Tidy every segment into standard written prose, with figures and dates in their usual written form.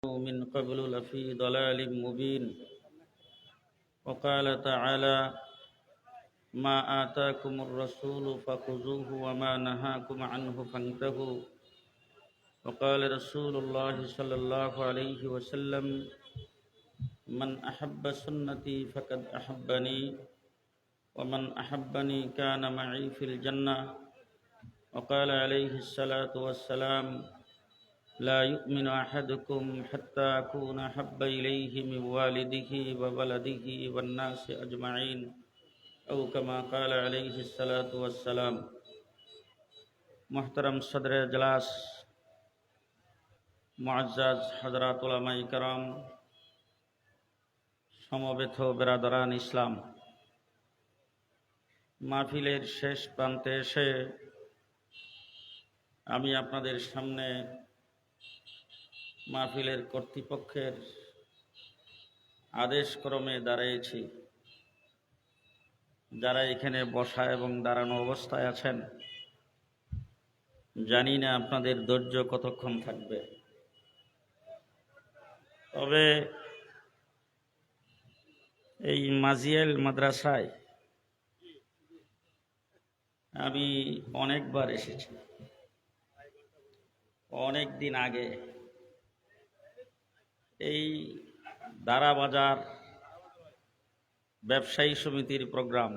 من قبل لفي ضلال مبين وقال تعالى ما آتاكم الرسول فخذوه وما نهاكم عنه فانتهوا وقال رسول الله صلى الله عليه وسلم من أحب سنتي فقد أحبني ومن أحبني كان معي في الجنة وقال عليه الصلاة والسلام لا يؤمن أحدكم حتى أكون أحب إليه من والده وولده والناس أجمعين أو كما قال عليه الصلاة والسلام। محترم صدر اجلاس মুআজ্জাজ হযরত উলামায়ে কেরাম, সমবেত বেরাদারান ইসলাম, মাহফিলের শেষ প্রান্তে এসে আমি আপনাদের সামনে মাহফিলের কর্তৃপক্ষের আদেশক্রমে দাঁড়িয়েছি। যারা এখানে বসা এবং দাঁড়ানো অবস্থায় আছেন, জানি না আপনাদের ধৈর্য কতক্ষণ থাকবে, তবে এই মাজিয়েল মাদ্রাসায় আমি অনেকবার এসেছি। অনেক দিন আগে এই দারাবাজার ব্যবসায়ী সমিতির প্রোগ্রাম,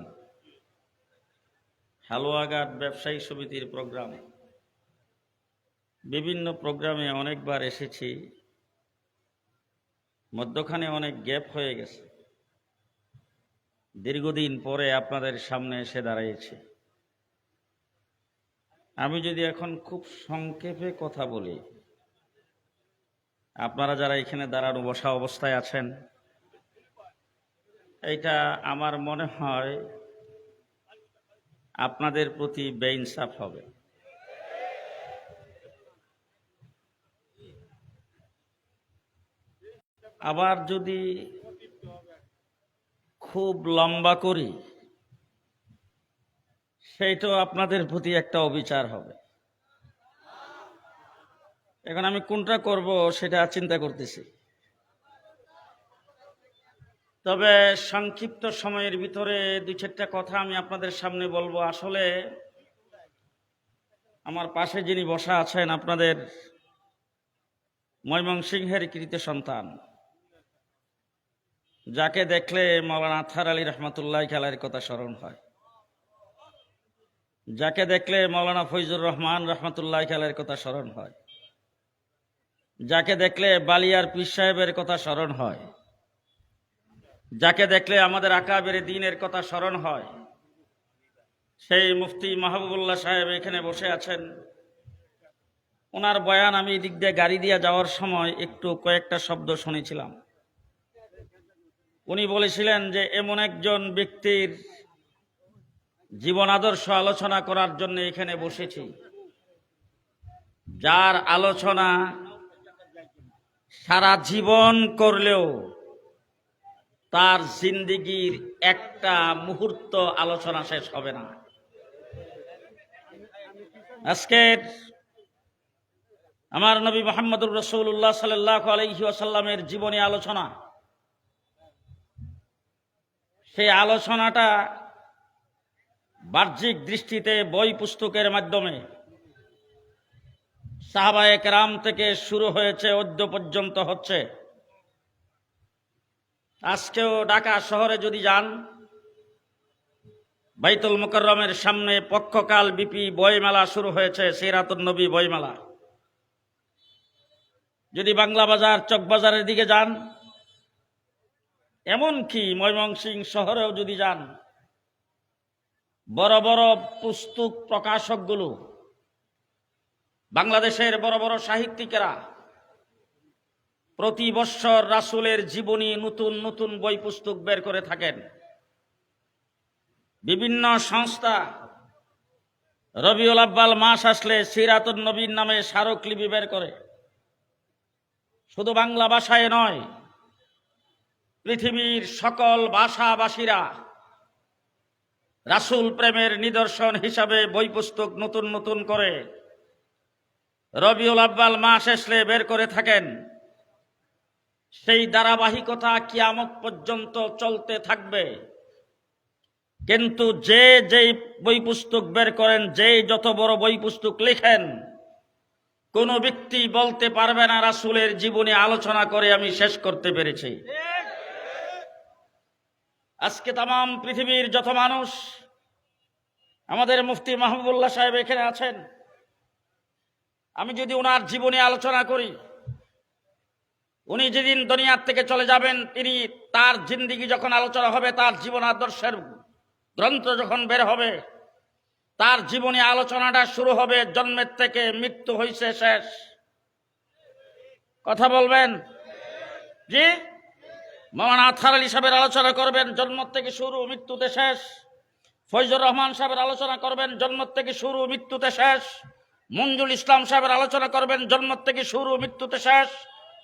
হালুয়াঘাট ব্যবসায়ী সমিতির প্রোগ্রাম, বিভিন্ন প্রোগ্রামে অনেকবার এসেছি। মধ্যখানে অনেক গ্যাপ হয়ে গেছে, দীর্ঘদিন পরে আপনাদের সামনে এসে দাঁড়িয়েছি। আমি যদি এখন খুব সংক্ষেপে কথা বলি, আপনারা যারা এখানে দাঁড়ানো বসা অবস্থায় আছেন, এটা আমার মনে হয় আপনাদের প্রতি বেইনসাফ হবে। আবার যদি খুব লম্বা করি, সেইটাও আপনাদের প্রতি একটা অবিচার হবে। এখন আমি কোনটা করব সেটা চিন্তা করতেছি। তবে সংক্ষিপ্ত সময়ের ভিতরে দুই চারটা কথা আমি আপনাদের সামনে বলবো। আসলে আমার পাশে যিনি বসা আছেন, আপনাদের ময়মনসিংহের কৃতি সন্তান, যাকে দেখলে মাওলানা আতহার আলী রহমতুল্লাহ আলাইহির কথা স্মরণ হয়, যাকে দেখলে মাওলানা ফৈজুর রহমান রহমতুল্লাহ আলাইহির কথা স্মরণ হয়, যাকে দেখলে বালিয়ার পীর সাহেবের কথা স্মরণ হয়, যাকে দেখলে আমাদের আকাবের দ্বীনের কথা স্মরণ হয়, সেই মুফতি মাহবুবুল্লাহ সাহেব এখানে বসে আছেন। ওনার বয়ান আমি দিক দিয়ে গাড়ি দিয়ে যাওয়ার সময় একটু কয়েকটা শব্দ শুনেছিলাম। উনি বলেছিলেন যে এমন একজন ব্যক্তির জীবন আদর্শ আলোচনা করার জন্য এখানে বসেছি, যার আলোচনা সারা জীবন করলেও তার জিন্দেগির একটা মুহূর্ত আলোচনা শেষ হবে না। আজকের আমার নবী মুহাম্মদুর রাসূলুল্লাহ সাল্লাল্লাহু আলাইহি ওয়াসাল্লামের জীবনী আলোচনা, সেই আলোচনাটা বাহ্যিক দৃষ্টিতে বই পুস্তকের মাধ্যমে সাহাবায়ে কেরাম থেকে শুরু হয়েছে, অদ্য পর্যন্ত হচ্ছে। আজকেও ঢাকা শহরে যদি যান, বাইতুল মুকাররমের সামনে পক্ষকাল বিপি বইমেলা শুরু হয়েছে, সিরাতুন নবী বইমেলা। যদি বাংলা বাজার, চকবাজারের দিকে যান, এমনকি ময়মনসিংহ শহরেও যদি যান, বড় বড় পুস্তক প্রকাশকগুলো, বাংলাদেশের বড় বড় সাহিত্যিকেরা প্রতি বৎসর রাসূলের জীবনী নতুন নতুন বই পুস্তক বের করে থাকেন। বিভিন্ন সংস্থা রবিউল আব্বাল মাস আসলে সিরাতুন নবীর নামে স্মারকলিপি বের করে। শুধু বাংলা ভাষায় নয়, পৃথিবীর সকল ভাষাভাষীরা রাসূল প্রেমের নিদর্শন হিসাবে বই পুস্তক নতুন নতুন করে রবিউল আব্বাল মাস আসলে বের করে থাকেন। সেই ধারাবাহিকতা কিয়ামত পর্যন্ত চলতে থাকবে। কিন্তু যে যেই বই পুস্তক বের করেন, যে যত বড় বই পুস্তক লিখেন, কোন ব্যক্তি বলতে পারবে না রাসূলের জীবনী আলোচনা করে আমি শেষ করতে পেরেছি। আজকে তাম পৃথিবীর যত মানুষ, আমাদের মুফতি মাহবুবুল্লাহ সাহেব এখানে আছেন, আমি যদি ওনার জীবনী আলোচনা করি, উনি যেদিন দুনিয়ার থেকে চলে যাবেন, তিনি তার জিন্দেগি যখন আলোচনা হবে, তার জীবন আদর্শের গ্রন্থ যখন বের হবে, তার জীবনী আলোচনাটা শুরু হবে জন্মের থেকে মৃত্যু হইছে শেষ। কথা বলবেন? জি। মাওলানা আতহার আলী সাহেবের আলোচনা করবেন জন্ম থেকে শুরু মৃত্যুতে শেষ। ফয়জুর রহমান সাহেবের আলোচনা করবেন জন্ম থেকে শুরু মৃত্যুতে শেষ। মঞ্জুল ইসলাম সাহেবের আলোচনা করবেন জন্ম থেকে শুরু মৃত্যুতে শেষ।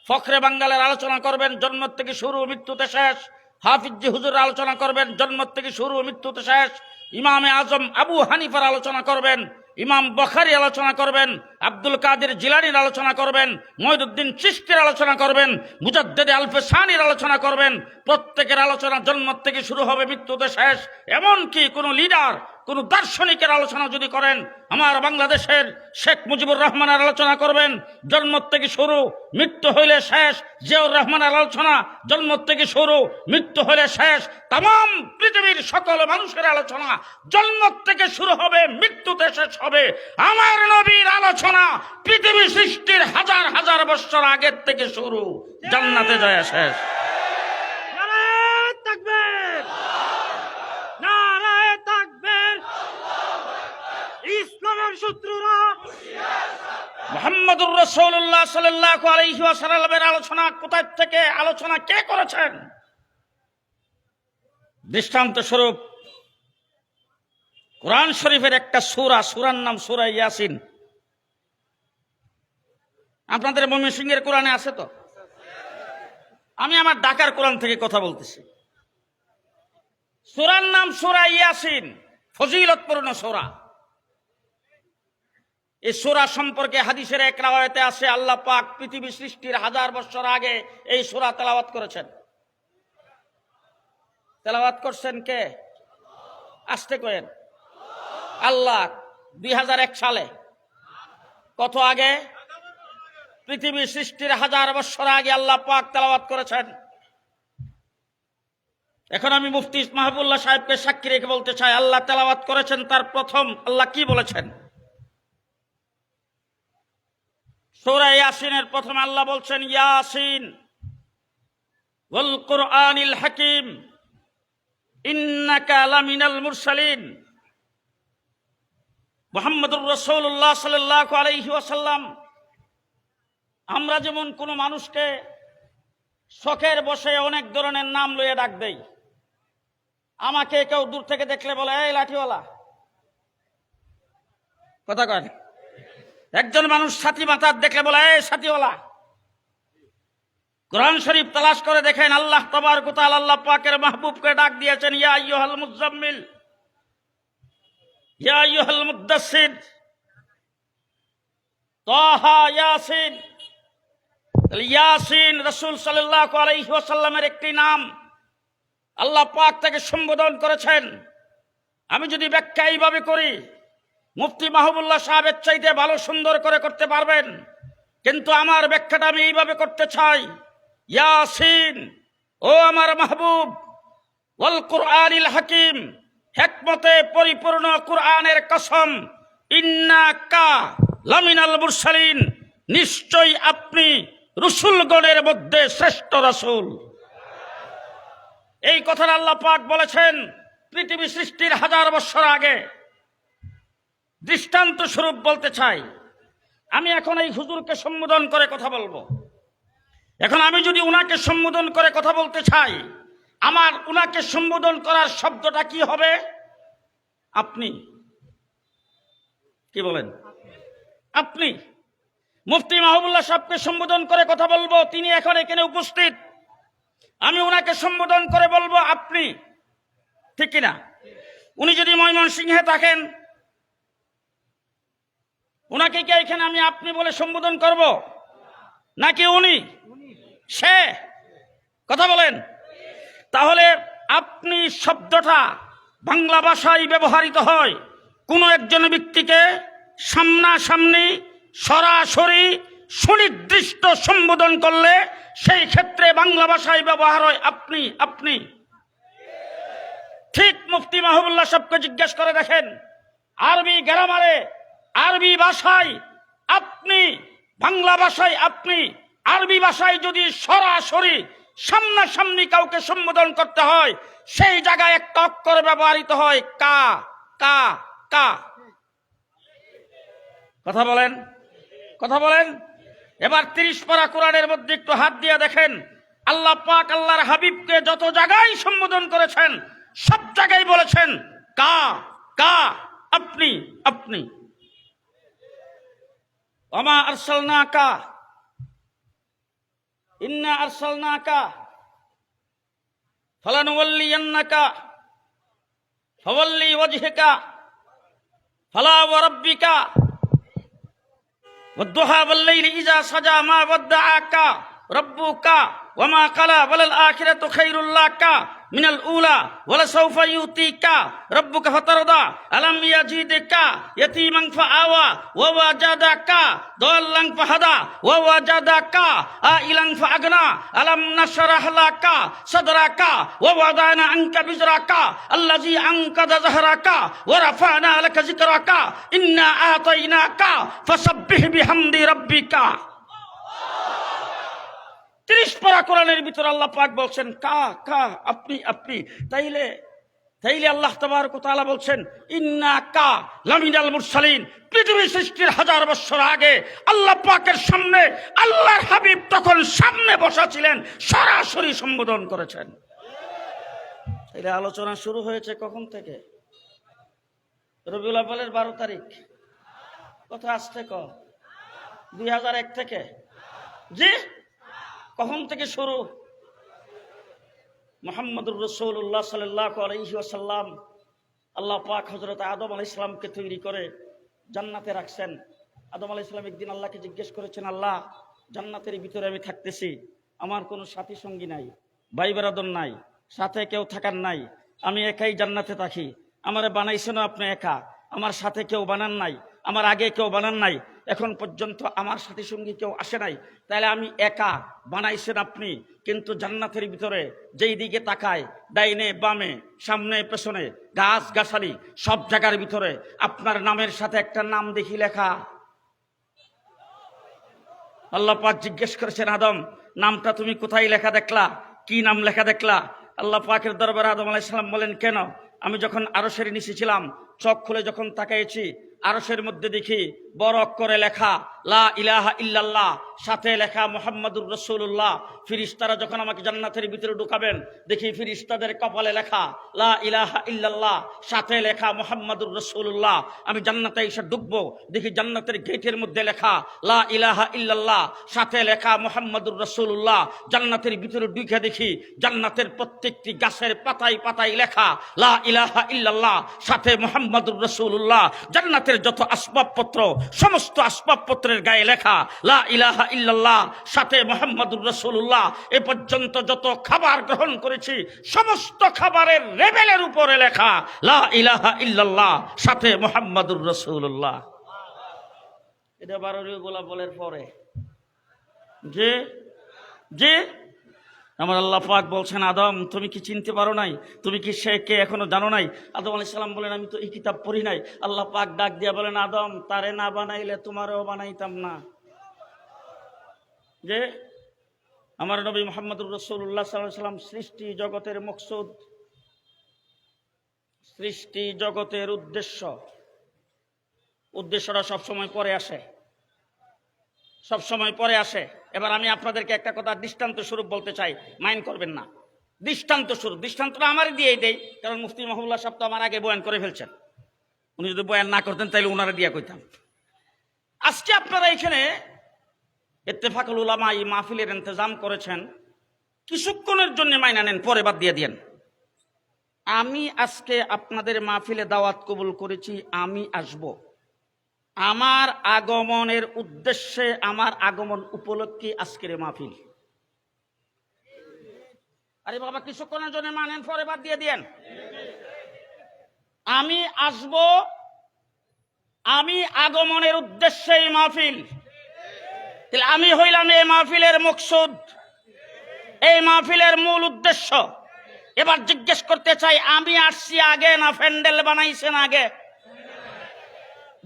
ফখরে বাঙ্গালের আলোচনা করবেন জন্ম থেকে শুরু মৃত্যুতে শেষ। হাফিজ হুজুর আলোচনা করবেন জন্ম থেকে শুরু মৃত্যুতে শেষ। ইমামে আজম আবু হানিফার আলোচনা করবেন, ইমাম বুখারী আলোচনা করবেন, আব্দুল কাদের জিলানীর আলোচনা করবেন, মঈনুদ্দিন চিশতির আলোচনা করবেন, মুজাদ্দিদ আল-ফিসানির আলোচনা করবেন। প্রত্যেকের আলোচনা জন্ম থেকে শুরু হবে মৃত্যুতে শেষ। এমনকি কোন লিডার, কোন দার্শনিকের আলোচনা যদি করেন, আমার বাংলাদেশের শেখ মুজিবুর রহমানের আলোচনা করবেন জন্ম থেকে শুরু মৃত্যু হইলে শেষ। জিয়াউর রহমানের আলোচনা জন্ম থেকে শুরু মৃত্যু হইলে শেষ। তাম পৃথিবীর সকল মানুষের আলোচনা জন্ম থেকে শুরু হবে মৃত্যুতে শেষ হবে। আমার নবীর আলোচনা পৃথিবী সৃষ্টির হাজার হাজার বছর আগের থেকে শুরু, জান্নাতে যায় শেষ। ইসলামের শত্রুরা মুহাম্মদুর রাসূলুল্লাহ সাল্লাল্লাহু আলাইহি ওয়াসাল্লামের আলোচনা কোথায় থেকে আলোচনা কে করেছেন? দৃষ্টান্ত স্বরূপ কোরআন শরীফের একটা সূরার নাম সূরা ইয়াসিন। আপনাদের ময়মনসিংহের কোরআনে আছে তো? আমি আমার ঢাকার কোরআন থেকে কথা বলতেছি। সূরার নাম সূরা ইয়াসিন, ফজিলতপূর্ণ সূরা। এই সূরা সম্পর্কে হাদিসের এক রাওয়ায়াতে আছে, আল্লাহ পাক পৃথিবী সৃষ্টির হাজার বছর আগে এই সূরা তেলাওয়াত করেছেন। তেলাওয়াত করছেন কে? আস্তে করেন। আল্লাহ 2001 সালে। কত আগে? পৃথিবী সৃষ্টির হাজার বছর আগে আল্লাহ পাক তেলাওয়াত করেছেন। এখন আমি মুফতি মাহবুবুল্লাহ সাহেবকে সাক্ষী রেখে বলতে চাই, আল্লাহ তেলাওয়াত করেছেন, তার প্রথম আল্লাহ কি বলেছেন? সূরা ইয়াসিনের প্রথমে আল্লাহ বলছেন, ইয়াসিন ওয়াল কুরআনিল হাকিম ইন্নাকা লামিনাল মুরসালিন। মুহাম্মদুর রাসূলুল্লাহ সাল্লাল্লাহু আলাইহি ওয়াসাল্লাম, আমরা যেমন কোনো মানুষকে শখের বসে অনেক ধরনের নাম লইয়ে ডাক দেই। আমাকে কেউ দূর থেকে দেখলে বলে, এই লাঠিওয়ালা, কথা কয়। একজন মানুষ সাথী মাতার দেখলে বলে, এই সাথীওয়ালা। কোরআন শরীফ তালাশ করে দেখেন, আল্লাহ তাবারক ওয়া তাআলা আল্লাহ পাকের মাহবুবকে ডাক দিয়েছেন, ইয়া আইয়ুহাল মুযাম্মিল, ইয়া আইয়ুহাল মুদ্দাসসির, তাহা, ইয়াসিন। ইয়াসিন রাসূল সাল্লাল্লাহু আলাইহি ওয়াসাল্লামের একটি নাম। আল্লাহ পাক তাকে সম্বোধন করেছেন। আমি যদি ব্যাখ্যা এইভাবে করি, মুফতি মাহবুবুল্লাহ সাহেবের চাইতে ভালো সুন্দর করে করতে পারবেন, কিন্তু আমার ব্যাখ্যাটা আমি এইভাবে করতে চাই, ইয়াসিন, ও আমার মাহবুব, ওয়াল কুরআনিল হাকিম, হিকমতে পরিপূর্ণ কুরআনের কসম, ইন্নাকা লামিনাল মুরসালিন, নিশ্চয়ই আপনি রাসূলগণের মধ্যে শ্রেষ্ঠ রাসূল। এই কথাটা আল্লাহ পাক বলেছেন পৃথিবী সৃষ্টির হাজার বছর আগে। দৃষ্টান্ত স্বরূপ বলতে চাই, আমি এখন এই হুজুরকে সম্বোধন করে কথা বলবো। এখন আমি যদি উনাকে সম্বোধন করে কথা বলতে চাই, আমার উনাকে সম্বোধন করার শব্দটা কি হবে? আপনি। কি বলেন? আপনি। মুফতি মাহবুবুল্লাহ সাহেবকে সম্বোধন করে কথা বলবো, তিনি এখন এখানে উপস্থিত। আমি উনাকে সম্বোধন করে বলবো আপনি, ঠিক কিনা? উনি যদি ময়মনসিংহে থাকেন, উনাকে কি এখানে আমি আপনি বলে সম্বোধন করব, নাকি উনি? সে কথা বলেন। তাহলে আপনি শব্দটা বাংলা ভাষায় ব্যবহৃত হয় কোনো একজন ব্যক্তিকে সামনাসামনি সরাসরি সুনির্দিষ্ট সম্বোধন করলে সেই ক্ষেত্রে বাংলা ভাষায় ব্যবহার হয় আপনি আপনি। ঠিক মুফতি মাহবুবুল্লাহ সাহেবকে জিজ্ঞেস করে দেখেন, আরবি গ্রামারে আরবি ভাষায় আপনি, বাংলা ভাষায় আপনি, আরবি ভাষায় যদি সরাসরি সামনাসামনি কাউকে সম্বোধন করতে হয় সেই জায়গায় একটা অক্ষর ব্যবহৃত হয় কা কা কা। কথা বলেন, কথা বলেন। এবার 30 পারা কোরআনের মধ্যে একটু হাত দিয়ে দেখেন, আল্লাহ পাক আল্লাহর হাবিবকে যত জায়গায় সম্বোধন করেছেন সব জায়গায় বলেছেন কা কা, আপনি আপনি। ওমা আরসালনাকা ইন্না আরসালনাকা ফালানুওয়াল্লিয়ান্নাকা ফাওয়াল্লি ওয়াজহাকা ফালা ওয়া রাব্বিকা ওয়াদ-দুহা ওয়াল-লাইলি ইযা সাজা মা ওয়াদ্দাআকা রাব্বুকা ওয়া মা ক্বালা ওয়ালাল আখিরাতু খায়রুল লাকা মিনাল উলা ওয়ালা সাওফা ইউতিকা রাব্বুকা ফাতারদা আলাম ইয়াজিদকা ইয়াতীমান ফাআওয়া ওয়া ওয়াজাদাকা দাল্লান ফাহাদা ওয়া ওয়াজাদাকা আইলান ফাআগনা আলাম নাশরাহ লাকা সাদরাকা ওয়া ওয়াদানা আনকা বিজরাকা আল্লাযী আনকাযা যাহরাকা ওয়া রাফা'না লাকা যিকরাকা ইন্না আতাইনাকা ফাসাব্বিহ বিহামদি রাব্বিকা। 30 পারা কোরআনের ভিতর আল্লাহ পাক বলছেন কা কা, আপনি আপনি। তাইলে আল্লাহ তাবারক ওয়া তাআলা বলছেন ইন্না কা লামিনাল মুরসালিন। পৃথিবী সৃষ্টির 1000 বছর আগে আল্লাহ পাকের সামনে আল্লাহর হাবিব তখন সামনে বসা ছিলেন, সরাসরি সম্বোধন করেছেন। তাইলে আলোচনা শুরু হয়েছে কখন থেকে? রবিউল আউয়ালের 12 তারিখ। কথা আসছে 2001 থেকে। জি, কখন থেকে শুরু? মুহাম্মদুর রাসূলুল্লাহ সাল্লাল্লাহু আলাইহি ওয়াসাল্লাম আল্লাহ পাক হযরত আদম আলাইহিস সালামকে তৈরি করে জান্নাতে রাখছেন। আদম আলাইহিস সালাম একদিন আল্লাহকে জিজ্ঞেস করেছেন, আল্লাহ, জান্নাতের ভিতরে আমি থাকতেছি, আমার কোনো সাথী সঙ্গী নাই, ভাই বেরাদর নাই, সাথে কেউ থাকার নাই, আমি একাই জান্নাতে থাকি। আমারে বানাইছেন আপনি একা, আমার সাথে কেউ বানান নাই, আমার আগে কেউ বানান নাই, এখন পর্যন্ত আমার সাথী সঙ্গী কেউ আসে নাই, তাহলে আমি একা, বানাইছেন আপনি। কিন্তু জান্নাতের ভিতরে যেই দিকে তাকায়, ডাইনে বামে সামনে পেছনে গাছ গাছালি সব জায়গার ভিতরে আপনার নামের সাথে একটা নাম দেখি লেখা। আল্লাহ পাক জিজ্ঞেস করেছেন, আদম, নামটা তুমি কোথায় লেখা দেখলা? কি নাম লেখা দেখলা? আল্লাহ পাকের দরবারে আদম আলাইহিস সালাম বলেন, কেন? আমি যখন আরশের নিচে ছিলাম, চোখ খুলে যখন তাকাইছি, আরশের মধ্যে দেখি বড় অক্ষরে লেখা লা ইলাহা ইল্লাল্লাহ, সাথে লেখা মুহাম্মাদুর রাসূলুল্লাহ। ফেরেশতারা যখন আমাকে জান্নাতের ভিতরে ঢুকাবেন, দেখি ফেরেশতাদের কপালে লেখা লা ইলাহা ইল্লাল্লাহ, সাথে লেখা মুহাম্মাদুর রাসূলুল্লাহ। আমি জান্নাতে এসে ঢুকবো, দেখি জান্নাতের গেটের মধ্যে লেখা লা ইলাহা ইল্লাল্লাহ, সাথে লেখা মুহাম্মাদুর রাসূলুল্লাহ। জান্নাতের ভিতরে ঢুকে দেখি জান্নাতের প্রত্যেকটি গাছের পাতায় পাতায় লেখা লা ইলাহা ইল্লাল্লাহ, সাথে মুহাম্মাদুর রাসূলুল্লাহ। জান্নাতের যত আসবাবপত্র, সমস্ত আসবাবপত্রের গায়ে লেখা লা ইলাহা ইল্লাল্লাহ, সাথে মুহাম্মাদুর রাসূলুল্লাহ। এ পর্যন্ত যত খাবার গ্রহণ করেছি সমস্ত খাবারের লেবেলের উপরে লেখা লা ইলাহা ইল্লাল্লাহ, সাথে মুহাম্মাদুর রাসূলুল্লাহ। এটা 12 গোলাপ বলের পরে যে আমার আল্লাহ পাক বলছেন, আদম, তুমি কি চিনতে পারো নাই? তুমি কি সে কে এখনো জানো নাই? আদম আলাইহিস সালাম বলেন, আমি তো এই কিতাব পড়ি নাই। আল্লাহ পাক ডাক দিয়া বলেন, আদম, তারে না বানাইলে তোমারও বানাইতাম না। যে আমার নবী মুহাম্মদুর রাসূলুল্লাহ সাল্লাল্লাহু আলাইহি ওয়াসাল্লাম সৃষ্টি জগতের মকসুদ, সৃষ্টি জগতের উদ্দেশ্যটা সবসময় পরে আসে, সবসময় পরে আসে। এবার আমি আপনাদেরকে একটা কথা দৃষ্টান্ত স্বরূপ বলতে চাই, মাইন্ড করবেন না। দৃষ্টান্ত স্বরূপ, দৃষ্টান্তটা আমারই দিয়েই দেই, কারণ মুফতি মাহবুবুল্লাহ সাহেব তো আমার আগে বয়ান করে ফেলছেন। উনি যদি বয়ান না করতেন তাহলে ওনারা দিয়া কইতাম। আজকে আপনারা এখানে ইত্তেফাকুল উলামা এই মাহফিলের ইন্তজাম করেছেন, কিছুক্ষণের জন্য মাইনা নেন, পরে বাদ দিয়ে দিয়েন। আমি আজকে আপনাদের মাহফিলে দাওয়াত কবুল করেছি, আমি আসব। আমার আগমনের উদ্দেশ্যে, আমার আগমন উপলক্ষে আজকের মাহফিল। আরে বাবা কিছুক্ষণের জন্য মানেন, পরে বাদ দিয়ে দিয়েন। আমি আসব, আমি আগমনের উদ্দেশ্যে এই মাহফিল, তাহলে আমি হইলাম এই মাহফিলের মকসুদ, এই মাহফিলের মূল উদ্দেশ্য। এবার জিজ্ঞেস করতে চাই, আমি আসছি আগে না প্যান্ডেল বানাইছেন আগে?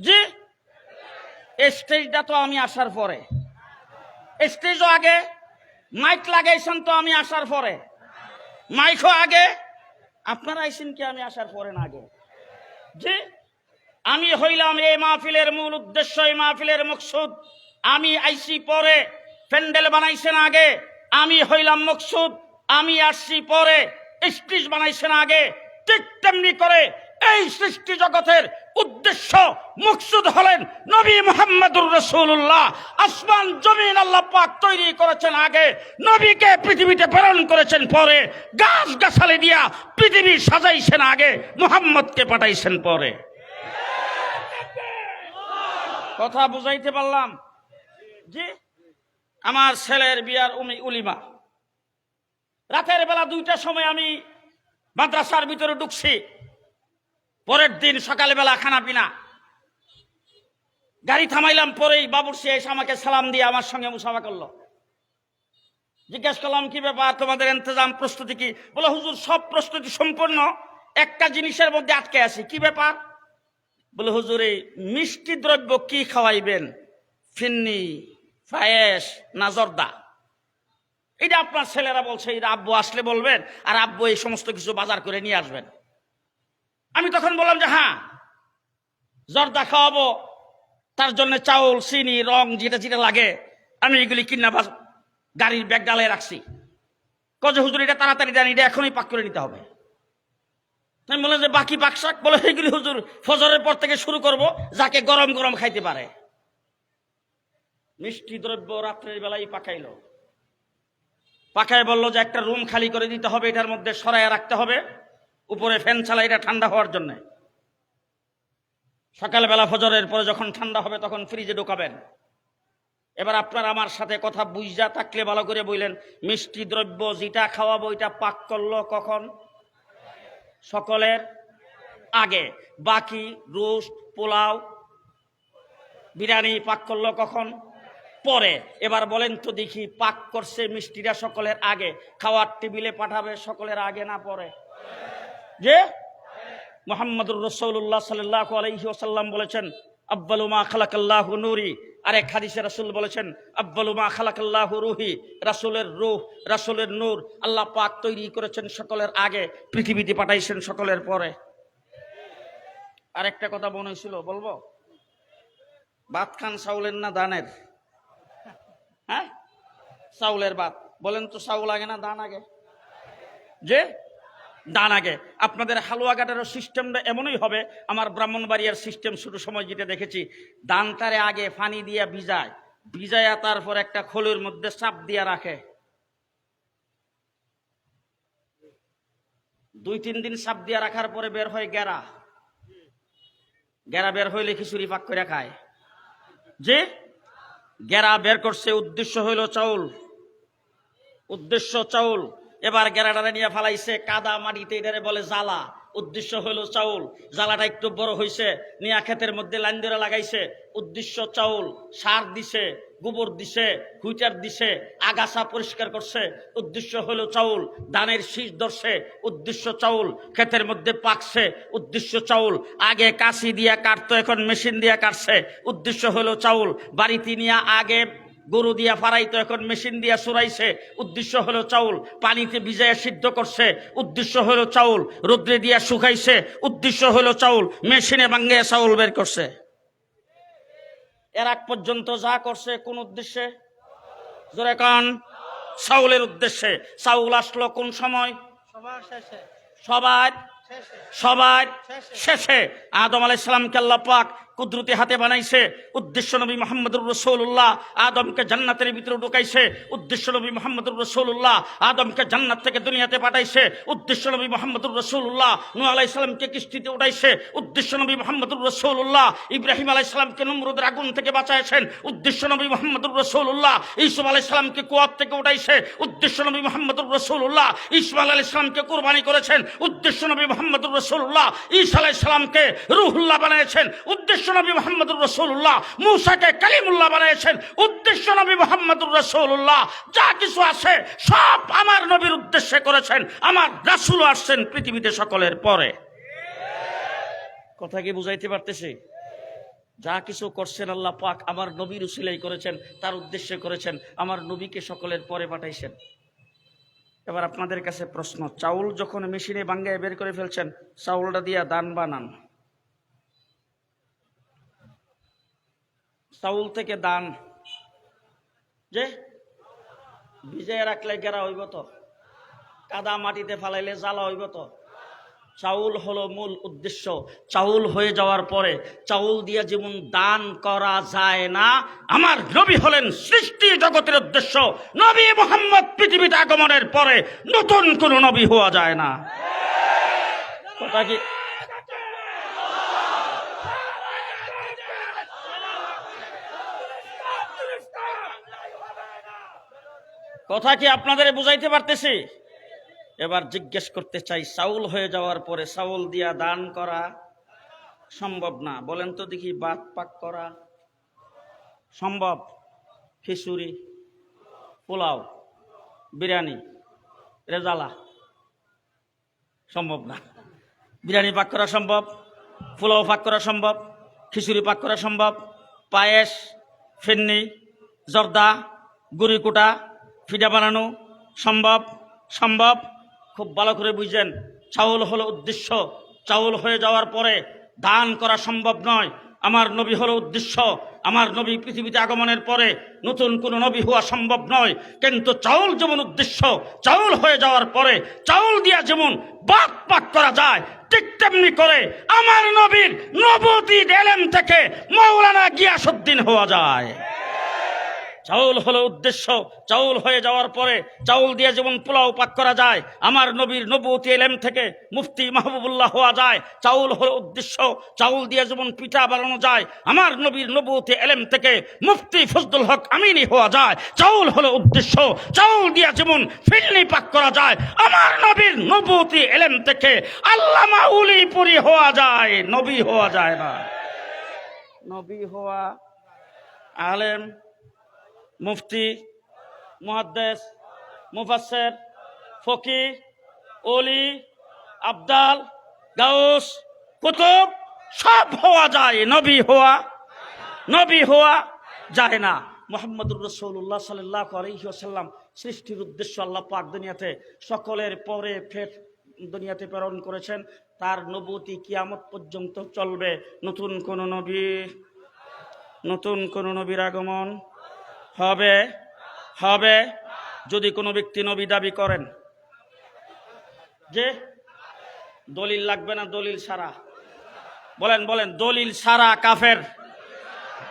জি, স্টেজটা তো আমি আসার পরে, স্টেজও আগে, মাইক লাগাইছেন তো আমি আসার পরে, মাইকও আগে, আপনারা আইছেন কি আমি আসার পরে না আগে? জি, আমি হইলাম এই মাহফিলের মূল উদ্দেশ্য, এই মাহফিলের মকসুদ। আমি আইসি পরে, প্যান্ডেল বানাইছেন আগে, আমি হইলাম মকসুদ। আমি আসছি পরে, স্টেজ বানাইছেন আগে। ঠিক তেমনি করে এই সৃষ্টি জগতের উদ্দেশ্য মকসুদ হলেন নবী মুহাম্মদুর রাসূলুল্লাহ। আসমান জমিন আল্লাহ পাক তৈরি করেছেন আগে, নবীকে পৃথিবীতে প্রেরণ করেছেন পরে, গাছ গাছালি দিয়া পৃথিবী সাজাইছেন আগে, মুহাম্মদকে পাঠাইছেন পরে। কথা বুঝাইতে পারলাম? জি, আমার ছেলের বিয়ার উলিমা, রাতের বেলা 2টার সময় আমি মাদ্রাসার ভিতরে ঢুকছি। পরের দিন সকালবেলা খানা পিনা, গাড়ি থামাইলাম, পরেই বাবুর্চি এসে আমাকে সালাম দিয়ে আমার সঙ্গে মুসাফা করলো। জিজ্ঞেস করলাম কি ব্যাপার, তোমাদের ইন্তজাম প্রস্তুতি কি? বলে হুজুর সব প্রস্তুতি সম্পূর্ণ, একটা জিনিসের মধ্যে আটকে আছি। কি ব্যাপার? বলে হুজুর এই মিষ্টি দ্রব্য কি খাওয়াইবেন, ফিন্নি, পায়েস না জর্দা? এটা আপনার ছেলেরা বলছে, এটা আব্বু আসলে বলবেন, আর আব্বু এই সমস্ত কিছু বাজার করে নিয়ে আসবেন। আমি তখন বললাম যে হ্যাঁ, জর্দা খাওয়াবো, তার জন্য চাউল, চিনি, রং যেটা যেটা লাগে আমি এগুলি কিনা গাড়ির ব্যাগ ডালায় রাখছি। কজ হুজুর এটা তাড়াতাড়ি দেন, এটা এখনই পাক করে নিতে হবে। আমি বললাম যে বাকি পাকশাক? বলে এগুলি হুজুর ফজরের পর থেকে শুরু করব, যাকে গরম গরম খাইতে পারে। মিষ্টি দ্রব্য রাত্রের বেলায় পাকাইলো, পাকায় বললো যে একটা রুম খালি করে দিতে হবে, এটার মধ্যে সরাইয়া রাখতে হবে, উপরে ফ্যান চালাই এটা ঠান্ডা হওয়ার জন্য। সকালবেলা ফজরের পরে যখন ঠান্ডা হবে তখন ফ্রিজে ঢোকাবেন। এবার আপনার আমার সাথে কথা বুঝা থাকলে ভালো করে বললেন, মিষ্টি দ্রব্য যেটা খাওয়াবো এটা পাক করলো কখন? সকলের আগে। বাকি রোস্ট, পোলাও, বিরিয়ানি পাক করলো কখন? পরে। এবার বলেন তো দেখি, পাক করছে মিষ্টিটা সকলের আগে, খাওয়ার টেবিলে পাঠাবে সকলের আগে না পরে? যে মুহাম্মদুর রাসূলুল্লাহ সাল্লাল্লাহু আলাইহি ওয়াসাল্লাম বলেছেন, আব্বালু মা খালাকাল্লাহু নূরি। আরেক হাদিসে রাসূল বলেছেন, আব্বালু মা খালাকাল্লাহু রূহি। রাসূলের রূহ, রাসূলের নূর আল্লাহ পাক তৈরি করেছেন সকলের আগে, পৃথিবীতে পাঠাইছেন সকলের পরে। আরেকটা কথা মনে হয়েছিল, বলবো? ভাত খান চাউলের না ধানের? হ্যাঁ, চাউলের ভাত। বলেন তো চাউল আগে না ধান আগে? যে দান আগে। আপনাদের হালুয়াঘাটেরও সিস্টেমটা এমনই হবে। আমার ব্রাহ্মণবাড়িয়ার সিস্টেম শুরু সময় যেটা দেখেছি, দানটারে আগে পানি দিয়া ভিজায়, ভিজায়া তারপর একটা খোলের মধ্যে চাপ দিয়া রাখে। 2-3 দিন চাপ দিয়া রাখার পরে বের হয় গেরা, গেরা বের হইলে খিচুড়ি পাক করে খায়। যে গেরা বের করছে, উদ্দেশ্য হইল চাউল, উদ্দেশ্য চাউল। এবার গেরাটারে নিয়ে ফালাইছে কাদা মাটিতে, এটারে বলে জ্বালা, উদ্দেশ্য হইল চাউল। জ্বালাটা একটু বড় হইছে, নিয়া ক্ষেতের মধ্যে লাইন ধরে লাগাইছে, উদ্দেশ্য চাউল। সার দিছে, গোবর দিছে, হুইটার দিছে, আগাছা পরিষ্কার করছে, উদ্দেশ্য হইল চাউল। ধানের শীষ ধরছে, উদ্দেশ্য চাউল। ক্ষেতের মধ্যে পাকছে, উদ্দেশ্য চাউল। আগে কাশি দিয়া কাটতো, এখন মেশিন দিয়া কাটছে, উদ্দেশ্য হইল চাউল। বাড়িতে নিয়ে আগে গরু দিয়া ফারাইতো, এখন মেশিন দিয়া চুরাইছে, উদ্দেশ্য হলো চাউল। পানিতে ভিজাইয়া সিদ্ধ করছে, উদ্দেশ্য হলো চাউল। রোদ্রে দিয়া শুকাইছে, উদ্দেশ্য হলো চাউল। মেশিনে ভাঙ্গে চাউল বের করছে। এর আগ পর্যন্ত যা করছে কোন উদ্দেশ্যে? জোরে কান। চাউলের উদ্দেশ্যে। চাউল আসলো কোন সময়? সবার শেষে। আদম আলাইহিস সালামকে আল্লাহ পাক কুদরতি হাতে বানাইছে, উদ্দেশ্য নবী মুহাম্মদুর রাসূলুল্লাহ আদমকে জান্নাতের ভিতরে ঢুকাইছে, উদ্দেশ্য নবী মুহাম্মদুর রাসূলুল্লাহ আদমকে জান্নাত থেকে দুনিয়াতে পাঠাইছে, উদ্দেশ্য নবী মুহাম্মদুর রাসূলুল্লাহ নূহ আলাইহিস সালামকে কিস্তিতে উঠাইছে, উদ্দেশ্য নবী মুহাম্মদুর রাসূলুল্লাহ ইব্রাহিম আলাইহিস সালামকে নমরুদের আগুন থেকে বাঁচাইছেন, উদ্দেশ্য নবী মুহাম্মদুর রাসূলুল্লাহ ঈসা আলাইহিস সালামকে কুয়ার থেকে উঠাইছে, উদ্দেশ্য নবী মুহাম্মদুর রাসূলুল্লাহ ইসমাঈল আলাইহিস সালামকে কুরবানি করেছেন, উদ্দেশ্য নবী মুহাম্মদুর রাসূলুল্লাহ ঈসা আলাইহিস সালামকে রূহুল্লাহ বানিয়েছেন, উদ্দেশ্য নবী মুহাম্মদুর রাসূলুল্লাহ মূসাকে কালিমুল্লাহ বানিয়েছেন, উদ্দেশ্য নবী মুহাম্মদুর রাসূলুল্লাহ যা কিছু আছে সব আমার নবীর উদ্দেশ্যে করেছেন। আমার রাসূল আসছেন পৃথিবীতে সকলের পরে। কথা কি বুঝাইতে পারতেছি? যা কিছু করছেন আল্লাহ পাক আমার নবীর উসিলাই করেছেন, তার উদ্দেশ্যে করেছেন, আমার নবীকে সকলের পরে পাঠাইছেন। এবার আপনাদের কাছে প্রশ্ন, চাউল যখন মেশিনে ভাঙ্গায় বের করে ফেলছেন, চাউলটা দিয়া দান বানান, চাউল থেকে দান যে ভিজায় রাখলে গেরা হইব তো, কাদা মাটিতে ফালাইলে জ্বালা হইব তো। চাউল হলো মূল উদ্দেশ্য। চাউল হয়ে যাওয়ার পরে চাউল দিয়ে যেমন দান করা যায় না, আমার নবী হলেন সৃষ্টি জগতের উদ্দেশ্য। নবী মুহাম্মদ পৃথিবীতে আগমনের পরে নতুন কোন নবী হওয়া যায় না। কথা কি কথা কি আপনাদের বুঝাইতে পারতেছি? এবার জিজ্ঞেস করতে চাই, চাউল হয়ে যাওয়ার পরে চাউল দিয়া দান করা সম্ভব না? বলেন তো দেখি, ভাত পাক করা সম্ভব? খিচুড়ি, পোলাও, বিরিয়ানি, রেজালা সম্ভব না। বিরিয়ানি পাক করা সম্ভব, পোলাও পাক করা সম্ভব, খিচুড়ি পাক করা সম্ভব, পায়েস, ফিন্নি, জর্দা, গুড়ি কুটা, ফিডা বানানো সম্ভব? সম্ভব। খুব ভালো করে বুঝেন, চাউল হলো উদ্দেশ্য। চাউল হয়ে যাওয়ার পরে দান করা সম্ভব নয়। আমার নবী হলো উদ্দেশ্য। আমার নবী পৃথিবীতে আগমনের পরে নতুন কোনো নবী হওয়া সম্ভব নয়। কিন্তু চাউল যেমন উদ্দেশ্য, চাউল হয়ে যাওয়ার পরে চাউল দিয়া যেমন ভাত পাক করা যায়, ঠিক তেমনি করে আমার নবীর নবুয়তের ইলম থেকে মাওলানা গিয়াসউদ্দিন হওয়া যায়। চাউল হলো উদ্দেশ্য। চাউল হয়ে যাওয়ার পরে চাউল দিয়ে যেমন পোলাও পাক করা যায়, আমার নবীর নবুয়তের ইলম থেকে মুফতি মাহবুবুল্লাহ হওয়া যায়। চাউল হলো উদ্দেশ্য। চাউল দিয়ে যেমন পিঠা বানানো যায়, আমার নবীর নবুয়তের ইলম থেকে মুফতি ফজলুল হক আমিনী হওয়া যায়। চাউল হলো উদ্দেশ্য। চাউল দিয়ে যেমন ফিরনি পাক করা যায়, আমার নবীর নবুয়তের ইলম থেকে আল্লামা উলিপুরি হওয়া যায়, নবী হওয়া যায় না। নবী হওয়া, আলেম, মুফতি, মুহাদ্দিস, মুফাসসির, ফকিহ, ওলি, আবদাল, গাউস, কুতুব সব হওয়া যায়, নবী হওয়া যায় না। মুহাম্মদুর রাসূলুল্লাহ সাল্লাল্লাহু আলাইহি ওয়াসাল্লাম সৃষ্টির উদ্দেশ্য আল্লাহ পাক দুনিয়াতে সকলের পরে ফের দুনিয়াতে প্রেরণ করেছেন। তার নবুয়তি কিয়ামত পর্যন্ত চলবে। নতুন কোন নবীর আগমন হবে যদি কোনো ব্যক্তি নবী দাবি করেন। যে দলিল লাগবে না, দলিল ছাড়া বলেন দলিল ছাড়া কাফের।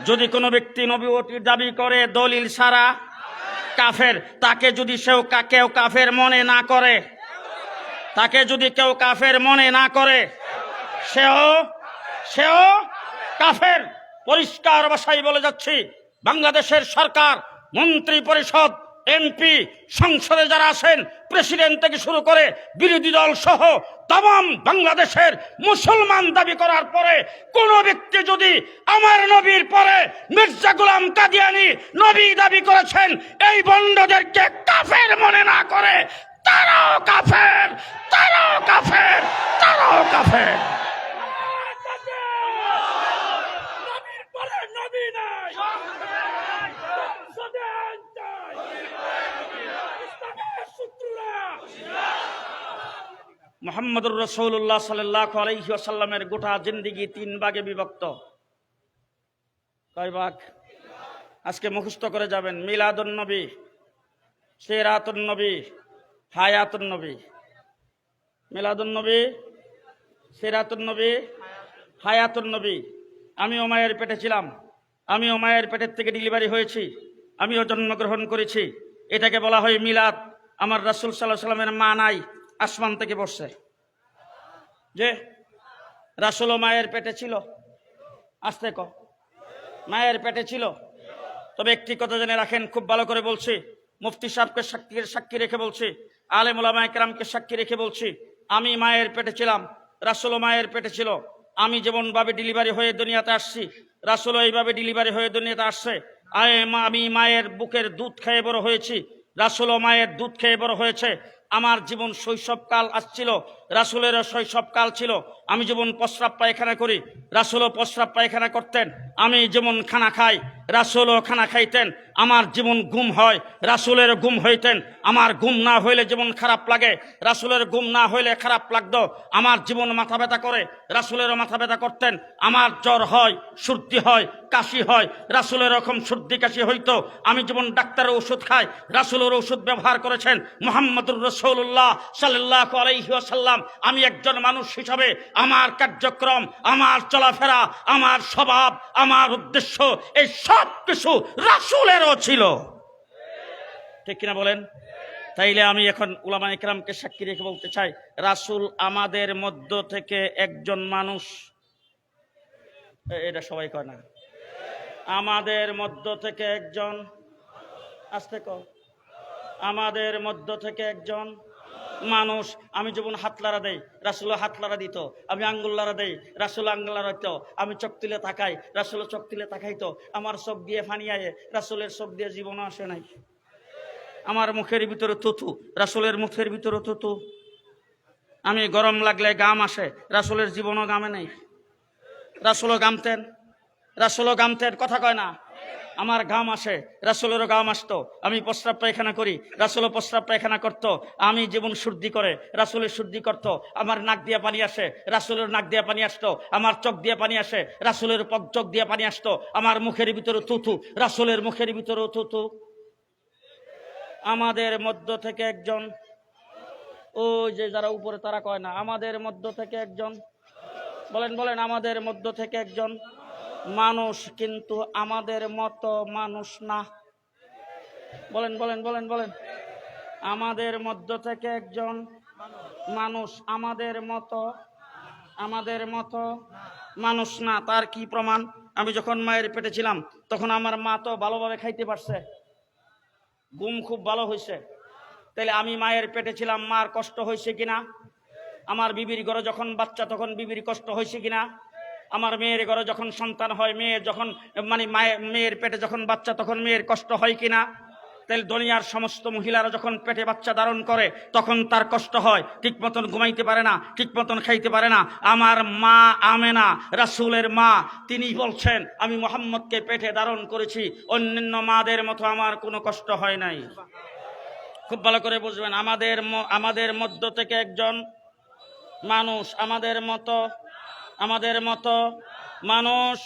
যদি কোনো ব্যক্তি নবুয়তির দাবি করে দলিল ছাড়া কাফের। তাকে যদি কেউ কাফের মনে না করে, তাকে যদি কেউ কাফের মনে না করে, সেও কাফের। পরিষ্কার ভাষায় বলে যাচ্ছি, বাংলাদেশের সরকার, মন্ত্রী পরিষদ, এমপি, সংসদে যারা আছেন, প্রেসিডেন্ট থেকে শুরু করে বিরোধী দল সহ तमाम বাংলাদেশের মুসলমান দাবি করার পরে কোন ব্যক্তি যদি আমার নবীর পরে মির্জা গোলাম কাদিয়ানী নবী দাবি করেছেন, এই বন্ডদেরকে কাফের মনে না করে, তারাও কাফের। মুহাম্মদুর রাসূলুল্লাহ সাল্লাল্লাহু আলাইহি ওয়াসাল্লামের গোটা জিন্দেগি 3 ভাগে বিভক্ত। কয় ভাগ? আজকে মুখস্থ করে যাবেন। মিলাদুন নবী, সিরাতুন নবী, হায়াতুন নবী। মিলাদুন নবী, সিরাতুন নবী, হায়াতুন নবী। আমিও মায়ের পেটে ছিলাম, আমিও মায়ের পেটের থেকে ডেলিভারি হয়েছি, আমিও জন্মগ্রহণ করেছি। এটাকে বলা হয় মিলাদ। আমার রাসূল সাল্লাল্লাহু আলাইহি সাল্লামের মা নাই, আসমান থেকে পড়ছে। যে রাসূলও মায়ের পেটে ছিল, আস্তে ক, মায়ের পেটে ছিল। তবে একটি কথা জেনে রাখেন, খুব ভালো করে বলছি, মুফতি সাহেবকে সাক্ষী রেখে বলছি, আলেম ওলামায়ে কেরামকে সাক্ষী রেখে বলছি, আমি মায়ের পেটে ছিলাম, রাসূলও মায়ের পেটে ছিল। আমি যেমন ভাবে ডেলিভারি হয়ে দুনিয়াতে আসছি, রাসূলও এইভাবে ডেলিভারি হয়ে দুনিয়াতে আসছে। আমি মায়ের বুকের দুধ খেয়ে বড় হয়েছি, রাসূলও মায়ের দুধ খেয়ে বড় হয়েছে। আমার জীবন শৈশবকাল আসছিল, রাসূলেরও শৈশবকাল ছিল। আমি যেমন প্রস্রাব পায়খানা করি, রাসূলও প্রস্রাব পায়খানা করতেন। আমি যেমন খানা খাই, রাসূলও খানা খাইতেন। আমার যেমন ঘুম হয়, রাসূলের ঘুম হইতেন। আমার ঘুম না হইলে যেমন খারাপ লাগে, রাসূলের ঘুম না হইলে খারাপ লাগতো। আমার জীবন মাথা ব্যথা করে, রাসূলেরও মাথা ব্যথা করতেন। আমার জ্বর হয়, সর্দি হয়, কাশি হয়, রাসূলের রকম সর্দি কাশি হইতো। আমি যেমন ডাক্তারের ওষুধ খাই, রাসূলের ওষুধ ব্যবহার করেছেন মুহাম্মদুর রাসূলুল্লাহ সাল্লাল্লাহু আলাইহি ওয়াসাল্লাম। আমি একজন মানুষ হিসাবে আমার কার্যক্রম, আমার চলাফেরা, আমার স্বভাব, আমার উদ্দেশ্য, এই সব কিছু রাসূলেরও ছিল। ঠিক কিনা বলেন? তাইলে আমি এখন উলামায়ে কেরামকে সাক্ষী রেখে বলতে চাই, রাসূল আমাদের মধ্য থেকে একজন মানুষ। এটা সবাই কয় না। আমাদের মধ্য থেকে একজন, আস্তে কও, আমাদের মধ্য থেকে একজন মানুষ। আমি যেমন হাত লাড়া দেই, রাসূল হাত লাড়া দিত। আমি আঙ্গুল লাড়া দেই, রাসূল আঙ্গুল লাড়া দিত। আমি চোখ তুলে তাকাই, রাসূল চোখ তুলে তাকাইতো। আমার চোখ দিয়ে পানি আয়ে, রাসূলের চোখ দিয়ে জীবন আসে নাই। আমার মুখের ভিতরে থুথু, রাসূলের মুখের ভিতরে থুথু। আমি গরম লাগলে গাম আসে, রাসূলের জীবনও গামে নাই। রাসূলও গামতেন, রাসূলও গামতেন, কথা কয় না। আমার ঘাম আসে, রাসূলেরও ঘাম আসতো। আমি প্রস্রাব পায়খানা করি, রাসূলও প্রস্রাব পায়খানা করতো। আমি যেমন সর্দি করে, রাসূলের সর্দি করতো। আমার নাক দিয়ে পানি আসে, রাসূলের নাক দিয়ে পানি আসতো। আমার চোখ দিয়ে পানি আসে, রাসূলের চোখ দিয়ে পানি আসতো। আমার মুখের ভিতরে থুথু, রাসূলের মুখের ভিতরেও থুথু। আমাদের মধ্য থেকে একজন, ওই যে যারা উপরে তারা কয় না, আমাদের মধ্য থেকে একজন, বলেন বলেন, আমাদের মধ্য থেকে একজন মানুষ, কিন্তু আমাদের মতো মানুষ না। বলেন বলেন বলেন বলেন, আমাদের মধ্য থেকে একজন মানুষ, আমাদের মতো মানুষ না। তার কি প্রমাণ? আমি যখন মায়ের পেটে ছিলাম, তখন আমার মা তো ভালোভাবে খাইতে পারছে, ঘুম খুব ভালো হয়েছে। তাইলে আমি মায়ের পেটে ছিলাম, মার কষ্ট হয়েছে কিনা? আমার বিবির ঘরে যখন বাচ্চা, তখন বিবির কষ্ট হয়েছে কিনা? আমার মেয়ের ঘরে যখন সন্তান হয়, মেয়ের যখন মেয়ের পেটে যখন বাচ্চা, তখন মেয়ের কষ্ট হয় কিনা? তাহলে দুনিয়ার সমস্ত মহিলারা যখন পেটে বাচ্চা ধারণ করে, তখন তার কষ্ট হয়, ঠিক মতন ঘুমাইতে পারে না, ঠিক মতন খাইতে পারে না। আমার মা আমেনা, রাসূলের মা, তিনি বলছেন, আমি মুহাম্মদকে পেটে ধারণ করেছি, অন্যান্য মাদের মতো আমার কোনো কষ্ট হয় নাই। খুব ভালো করে বুঝবেন, আমাদের মধ্য থেকে একজন মানুষ, আমাদের মতো মানুষ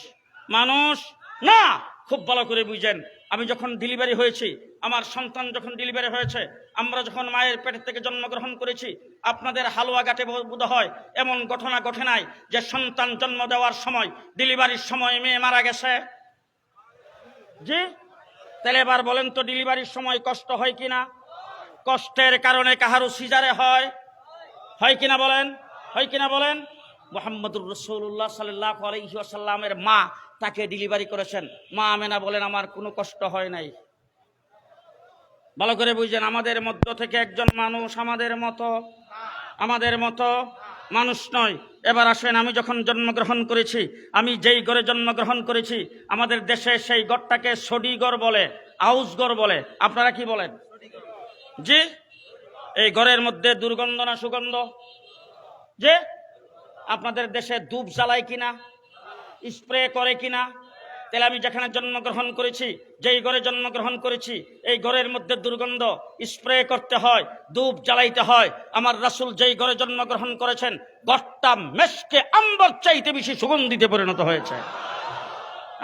না। খুব ভালো করে বুঝেন, আমি যখন ডেলিভারি হয়েছি, আমার সন্তান যখন ডেলিভারি হয়েছে, আমরা যখন মায়ের পেট থেকে জন্মগ্রহণ করেছি, আপনাদের হালুয়া ঘাটে বোধ হয় এমন ঘটনা ঘটে নাই যে সন্তান জন্ম দেওয়ার সময়, ডেলিভারির সময় মেয়ে মারা গেছে? জি। তাহলে এবার বলেন তো, ডেলিভারির সময় কষ্ট হয় কিনা? কষ্টের কারণে কাহারও সিজারে হয় কিনা বলেন? হয় কিনা বলেন? মুহাম্মদুর রাসূলুল্লাহ সাল্লাল্লাহু আলাইহি ওয়াসাল্লামের মা তাকে ডেলিভারি করেছেন। মা আমেনা বলেন, আমার কোনো কষ্ট হয় নাই। ভালো করে বুঝেন, আমাদের মধ্য থেকে একজন মানুষ, আমাদের মতো মানুষ নয়। এবার আসেন, আমি যখন জন্মগ্রহণ করেছি, আমি যেই ঘরে জন্মগ্রহণ করেছি, আমাদের দেশে সেই ঘরটাকে সডিঘর বলে, আউসঘর বলে। আপনারা কি বলেন? জি। এই ঘরের মধ্যে দুর্গন্ধ না সুগন্ধ? যে আপনাদের দেশে ধূপ জ্বালায় কিনা, স্প্রে করে কিনা? তাহলে আমি যেখানে জন্মগ্রহণ করেছি, যেই ঘরে জন্মগ্রহণ করেছি, এই ঘরের মধ্যে দুর্গন্ধ, স্প্রে করতে হয়, ধূপ জ্বালাইতে হয়। আমার রাসূল যেই ঘরে জন্মগ্রহণ করেছেন, ঘরটা মেশকে আম্বর চাইতে বেশি সুগন্ধিতে পরিণত হয়েছে।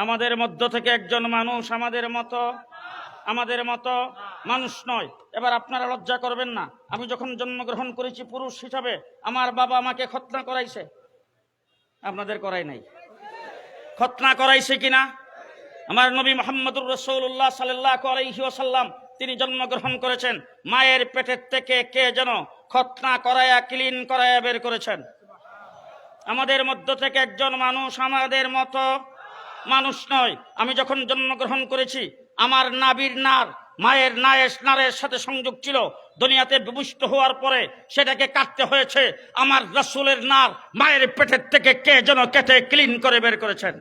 আমাদের মধ্য থেকে একজন মানুষ, আমাদের মতো মানুষ নয়। এবার আপনারা লজ্জা করবেন না, আমি যখন জন্মগ্রহণ করেছি পুরুষ হিসাবে, আমার বাবা আমাকে খতনা করাইছে, আপনাদের করাই নাই। খতনা করাইছে কিনা? আমার নবী মুহাম্মদুর রাসূলুল্লাহ সাল্লাল্লাহু আলাইহি ওয়াসাল্লাম তিনি জন্মগ্রহণ করেছেন, মায়ের পেটের থেকে কে যেন খতনা করায়া ক্লিন করায়া বের করেছেন। আমাদের মধ্য থেকে একজন মানুষ আমাদের মতো মানুষ নয়। আমি যখন জন্মগ্রহণ করেছি আমার নাভির নার মায়ের নারের সাথে সংযোগ ছিল। দুনিয়াতে বিভূষ্ট হওয়ার পরে সেটাকে কাটতে হয়েছে। আমার রাসূলের নার মায়ের পেটের থেকে কে যেন কেটে ক্লিন করে বের করেছেন।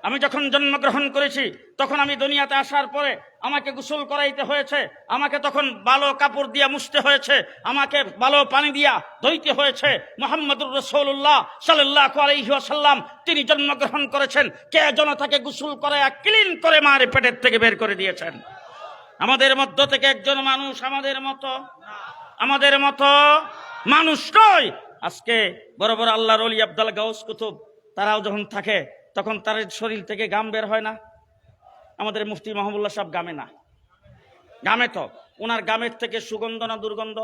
আমি যখন জন্মগ্রহণ করেছি তখন আমি দুনিয়াতে আসার পরে আমাকে গোসল করাইতে হয়েছে, আমাকে তখন ভালো কাপড় দিয়া মুছতে হয়েছে, আমাকে ভালো পানি দিয়া ধুইতে হয়েছে। মুহাম্মদুর রাসূলুল্লাহ সাল্লাল্লাহু আলাইহি ওয়াসাল্লাম তিনি জন্মগ্রহণ করেছেন, কে যেন তাকে গোসল করায়া ক্লিন করে মায়ের পেটের থেকে বের করে দিয়েছেন। আমাদের মধ্য থেকে একজন মানুষ আমাদের মতো মানুষ নয়। আজকে বড় বড় আল্লাহর ওলি আব্দুল গাউস কুতুব তারাও যখন থাকে তখন তার শরীর থেকে গাম বের হয় না। আমাদের মুফতি মাহবুবুল্লাহ সাহেব গামে না, গামে তো ওনার গামের থেকে সুগন্ধ না দুর্গন্ধ?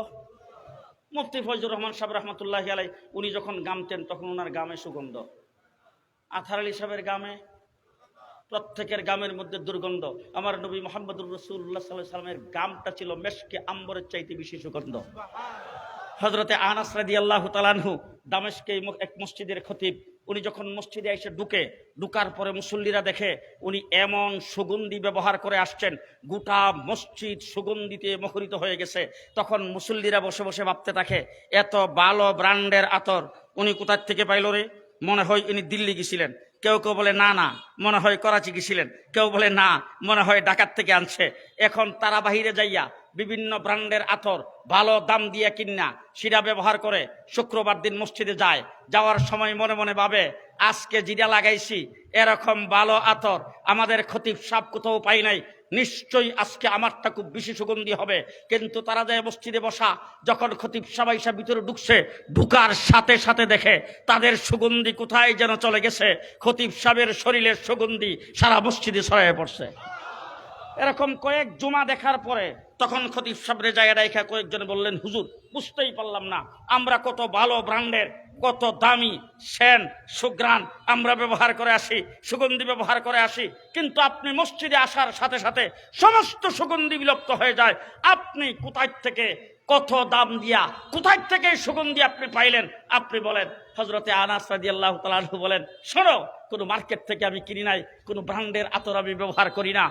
মুফতি ফয়জুর রহমান সাহেব রহমতুল্লাহি আলাইহি উনি যখন গামতেন তখন ওনার গামে সুগন্ধ। আথার আলী সাহেবের গামে, প্রত্যেকের গামের মধ্যে দুর্গন্ধ। আমার নবী মুহাম্মদুর রাসূলুল্লাহ সাল্লাল্লাহু আলাইহি ওয়াসাল্লামের গামটা ছিল মেশকে আম্বরের চাইতে বেশি সুগন্ধ। হযরতে আনাস রাদিয়াল্লাহু তাআলা আনহু দামেস্কে এক মসজিদের খতিব, উনি যখন মসজিদে এসে ঢুকার পরে মুসল্লিরা দেখে উনি এমন সুগন্ধি ব্যবহার করে আসছেন, গোটা মসজিদ সুগন্ধিতে মুখরিত হয়ে গেছে। তখন মুসল্লিরা বসে বসে ভাবতে থাকে, এত ভালো ব্র্যান্ডের আতর উনি কোথা থেকে পাইল রে? মনে হয় ইনি দিল্লি গেছিলেন। কেউ কেউ বলে না না, মনে হয় করাচি গেছিলেন। কেউ বলে না, মনে হয় ঢাকার থেকে আনছে। এখন তারা বাহিরে যাইয়া বিভিন্ন ব্র্যান্ডের আতর ভালো দাম দিয়ে কিনা সেটা ব্যবহার করে শুক্রবার দিন মসজিদে যায়। যাওয়ার সময় মনে মনে ভাবে, আজকে যেটা লাগাইছি এরকম ভালো আতর আমাদের খতিব সাহেব কোথাও পাই নাই, নিশ্চয়ই আজকে আমারটা খুব বেশি সুগন্ধি হবে। কিন্তু তারা যায় মসজিদে বসা, যখন খতিব সাহেব আইসা ভিতরে ঢুকার সাথে সাথে দেখে তাদের সুগন্ধি কোথায় যেন চলে গেছে। খতিব সাহেবের শরীরের সুগন্ধি সারা মসজিদে ছড়িয়ে পড়ছে। এরকম কয়েক জুমা দেখার পরে তখন খতিব সাহেবের জায়গা রেখা কয়েকজন বললেন, হুজুর বুঝতেই পারলাম না, আমরা কত ভালো ব্র্যান্ডের কত দামি সেন সুগ্রান আমরা ব্যবহার করে আসি, সুগন্ধি ব্যবহার করে আসি, কিন্তু আপনি মসজিদে আসার সাথে সাথে সমস্ত সুগন্ধি বিলুপ্ত হয়ে যায়। আপনি কোথায় থেকে কত দাম দিয়া কোথায় থেকে সুগন্ধি আপনি পাইলেন? আপনি বলেন। হযরতে আনাস রাদিয়াল্লাহু তাআলা আনহু বলেন, শোনো, কোনো মার্কেট থেকে আমি কিনি নাই, কোনো ব্র্যান্ডের আতর আমি ব্যবহার করি না।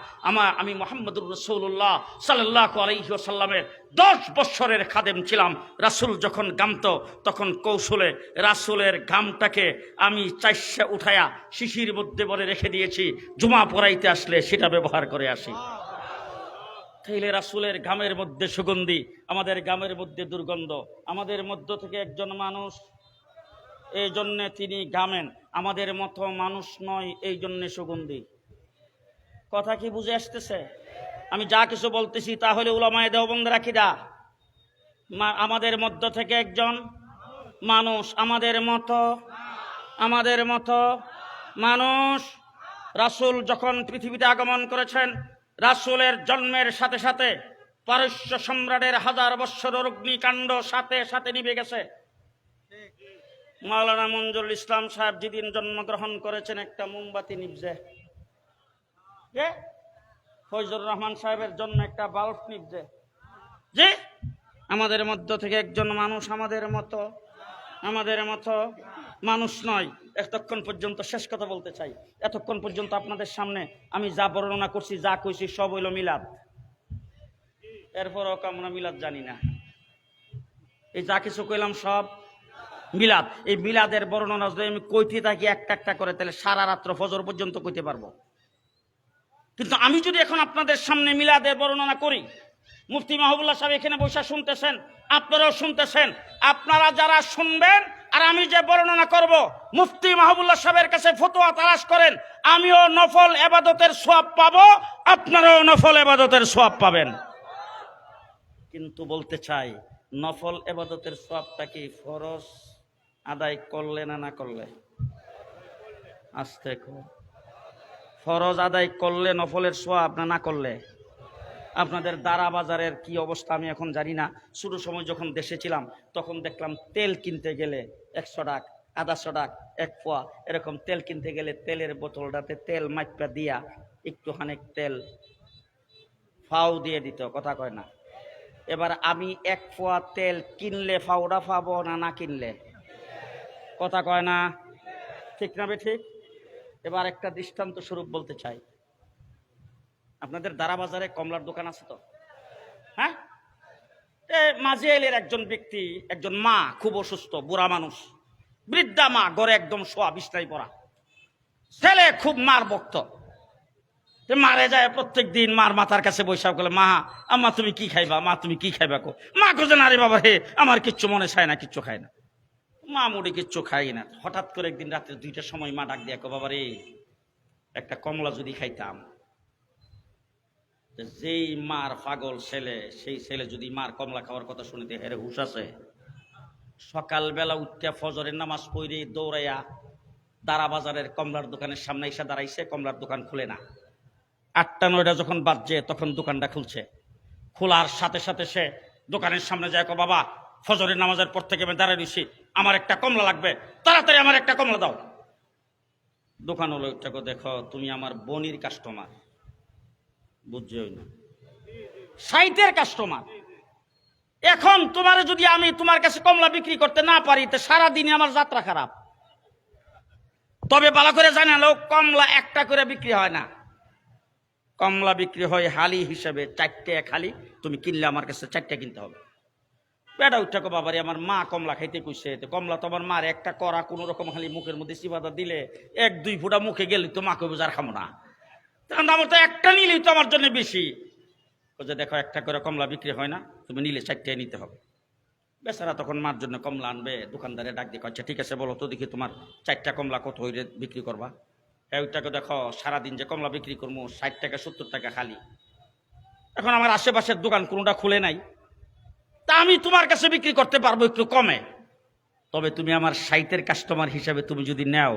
আমি মুহাম্মদুর রাসূলুল্লাহ সাল্লাল্লাহু আলাইহি ওয়াসাল্লামের 10 বছরের খাদেম ছিলাম। রাসূল যখন গামতো তখন কৌশলে রাসূলের গামটাকে আমি চাইশা উঠায়া শিশির মধ্যে বলে রেখে দিয়েছি, জুমা পড়াইতে আসলে সেটা ব্যবহার করে আসি। তাইলে রাসূলের গামের মধ্যে সুগন্ধি, আমাদের গামের মধ্যে দুর্গন্ধ। আমাদের মধ্য থেকে একজন মানুষ, এই জন্যে তিনি গামেন, আমাদের মতো মানুষ নয়, এই জন্যে সুগন্ধি। কথা কি বুঝে আসতেছে? আমি যা কিছু বলতেছি তাহলে উলামায়ে দেওবন্দ রাখিদা, আমাদের মধ্য থেকে একজন মানুষ, আমাদের মতো মানুষ। রাসূল যখন পৃথিবীতে আগমন করেছেন, রাসূলের জন্মের সাথে সাথে পারস্য সম্রাটের 1000 বৎসরের অগ্নিকাণ্ড সাথে সাথে নিভে গেছে। মাওলানা মঞ্জুরুল ইসলাম সাহেব যেদিন জন্মগ্রহণ করেছেন একটা মোমবাতি নিভছে, ফয়জুর রহমান সাহেবের জন্য একটা বাল্ব নিভছে। যে আমাদের মধ্য থেকে একজন মানুষ আমাদের মতো মানুষ নয়। এতক্ষণ পর্যন্ত শেষ কথা বলতে চাই, এতক্ষণ পর্যন্ত আপনাদের সামনে আমি যা বর্ণনা করছি, যা কইছি সব হইল মিলাদ। এরপরও আমরা মিলাদ জানি না। এই যা কিছু কইলাম সব মিলাদ। এই মিলাদের বর্ণনা যদি আমি কইতে থাকি একটা করে, তাহলে সারা রাত্র ফজর পর্যন্ত কইতে পারবো। কিন্তু আমি যদি এখন আপনাদের সামনে মিলাদের বর্ণনা করি, মুফতি মাহবুবুল্লাহ সাহেব এখানে বসে শুনতেছেন, আপনারাও শুনতেছেন, আপনারা যারা শুনবেন আর আমি যে বর্ণনা করব, মুফতি মাহবুবুল্লাহ সাহেবের কাছে ফতোয়া তালাশ করেন, আমিও নফল ইবাদতের সওয়াব পাবো, আপনারাও নফল ইবাদতের সওয়াব পাবেন। কিন্তু বলতে চাই, নফল ইবাদতের সওয়াবটা কি ফরজ আদায় করলে না করলে? আস্তে ফরজ আদায় করলে নফলের সওয়াব না করলে? আপনাদের দারা বাজারের কি অবস্থা আমি এখন জানি না। শুরু সময় যখন দেশে ছিলাম তখন দেখলাম তেল কিনতে গেলে 100 টাকা, আধা সোডা 1 পোয়া, এরকম তেল কিনতে গেলে তেলের বোতলটাতে তেল মাইপা দিয়া একটুখানি তেল ফাও দিয়ে দিত, কথা কয় না। এবার আমি 1 পোয়া তেল কিনলে ফাওটা পাবো না, না কিনলে? কথা কয় না, ঠিক না বে ঠিক? এবার একটা দৃষ্টান্ত স্বরূপ বলতে চাই। আপনাদের দ্বারা বাজারে কমলার দোকান আছে তো? হ্যাঁ, মাঝে এলের একজন ব্যক্তি, একজন মা, খুব অসুস্থ, বুড়া মানুষ, বৃদ্ধা মা, ঘরে একদম শোয়া, বিছনায় পড়া, ছেলে খুব মার ভক্ত, মারে যায় প্রত্যেক দিন মার মাথার কাছে বৈশাখ করলে, মা আম্মা তুমি কি খাইবা, মা তুমি কি খাইবা কো। মা কোজে না রে বাবা হে, আমার কিচ্ছু মনে চায় না, কিচ্ছু খায় না। মা মুড়ি কিচ্ছু খাই না। হঠাৎ করে একদিন রাত্রে 2টার সময় মা ডাক দিয়া কো, বাবা রে একটা কমলা যদি খাইতাম। যেই মার পাগল ছেলে, সেই ছেলে যদি মার কমলা খাওয়ার কথা শুনিতে হেরে হুশ আছে। সকালবেলা উঠতে ফজরের নামাজ পড়ে দৌড়াইয়া দারা বাজারের কমলার দোকানের সামনে এসে দাঁড়াইছে। কমলার দোকান খুলে না। 8টা 9টা যখন বাজছে তখন দোকানটা খুলছে। খোলার সাথে সাথে সে দোকানের সামনে যায়, কো বাবা ফজরের নামাজের পর থেকে আমি দাঁড়ায় দিছি, আমার একটা কমলা লাগবে, তাড়াতাড়ি আমার একটা কমলা দাও। দোকান হলো, দেখো তুমি আমার বনির কাস্টমার, বুঝছে না, সাইটের কাস্টমার। এখন তোমার যদি আমি তোমার কাছে কমলা বিক্রি করতে না পারি, তো সারাদিনে আমার যাত্রা খারাপ। তবে ভালো করে জানালো, কমলা একটা করে বিক্রি হয় না, কমলা বিক্রি হয় হালি হিসেবে, 4টে এক হালি। তুমি কিনলে আমার কাছে 4টে কিনতে হবে। বেটা উঠা কো, বাবারে আমার মা কমলা খাইতে কইছে, কমলা তো আমার মার একটা করা কোন রকম খালি মুখের মধ্যে চিবাদা দিলে 1-2 ফোঁটা মুখে গেলে তো মাকে বোঝার খামো না, আমার তো একটা নিলেই তো আমার জন্য বেশি। দেখো একটা করে কমলা বিক্রি হয় না, তুমি নিলে 4টে নিতে হবে। বেচারা তখন মার জন্য কমলা আনবে, দোকানদারে ডাক দিয়ে, আচ্ছা ঠিক আছে বলো তো দেখি তোমার 4টা কমলা কত হইলে বিক্রি করবা। ওইটাকে দেখো সারাদিন যে কমলা বিক্রি করবো 60 টাকা 70 টাকা খালি। এখন আমার আশেপাশের দোকান কোনোটা খুলে নাই, তা আমি তোমার কাছে বিক্রি করতে পারবো একটু কমে। তবে তুমি আমার সাইটের কাস্টমার হিসাবে তুমি যদি নেও,